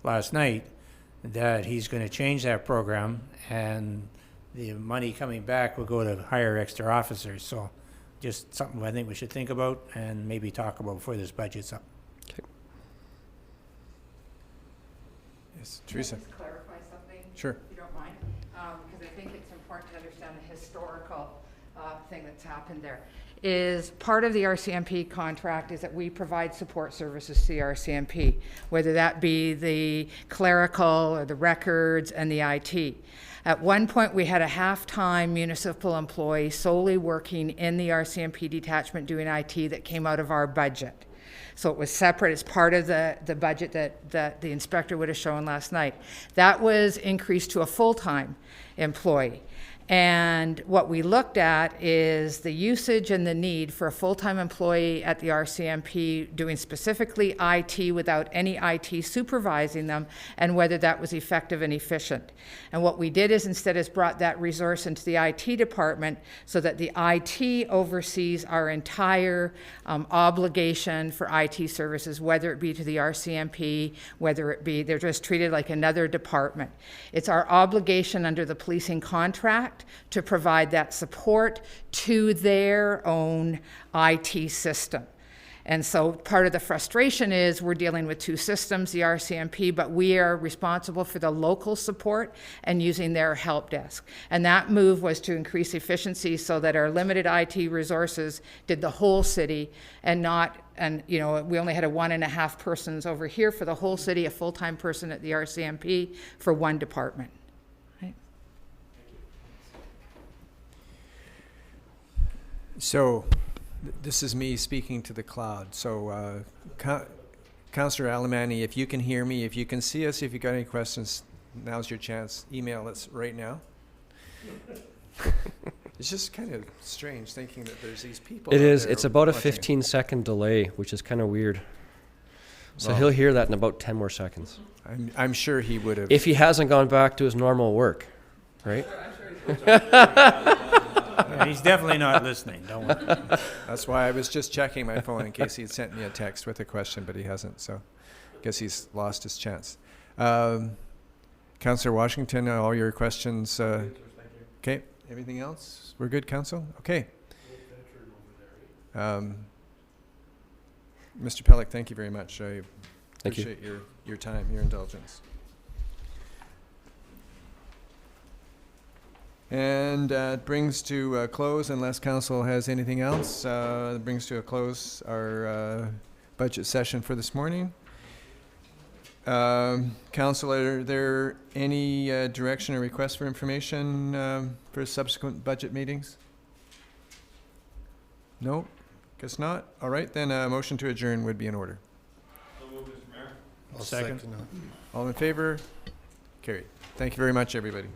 last night that he's going to change that program, and the money coming back will go to hire extra officers. So just something I think we should think about and maybe talk about before this budget's up. Yes, Teresa. Can I just clarify something? Sure. If you don't mind, because I think it's important to understand the historical thing that's happened there. Is part of the RCMP contract is that we provide support services to the RCMP, whether that be the clerical or the records and the IT. At one point, we had a half-time municipal employee solely working in the RCMP detachment doing IT that came out of our budget. So it was separate. It's part of the budget that the inspector would have shown last night. That was increased to a full-time employee. And what we looked at is the usage and the need for a full-time employee at the RCMP doing specifically IT without any IT supervising them, and whether that was effective and efficient. And what we did is instead is brought that resource into the IT department so that the IT oversees our entire obligation for IT services, whether it be to the RCMP, whether it be, they're just treated like another department. It's our obligation under the policing contract to provide that support to their own IT system. And so part of the frustration is we're dealing with two systems, the RCMP, but we are responsible for the local support and using their help desk. And that move was to increase efficiency so that our limited IT resources did the whole city and not, and you know, we only had a 1.5 persons over here for the whole city, a full-time person at the RCMP for one department. So, this is me speaking to the cloud. So, Councillor Alberni, if you can hear me, if you can see us, if you've got any questions, now's your chance. Email us right now. It's just kind of strange thinking that there's these people. It out is. there It's about a watching. 15-second delay, which is kind of weird. So Well- he'll hear that in about 10 more seconds. I'm sure he would have. If he hasn't gone back to his normal work, right? Yeah, he's definitely not listening, don't worry. That's why I was just checking my phone in case he'd sent me a text with a question, but he hasn't. So, guess he's lost his chance. Councillor Washington, all your questions. Okay. Everything else? We're good, Council? Okay. Mr. Pellick, thank you very much. I Thank you. appreciate your time, your indulgence. And it brings to a close, unless council has anything else, it brings to a close our budget session for this morning. Council, are there any direction or requests for information for subsequent budget meetings? No? Guess not. All right, then a motion to adjourn would be in order. I'll Second. that. All in favor? Carried. Thank you very much, everybody.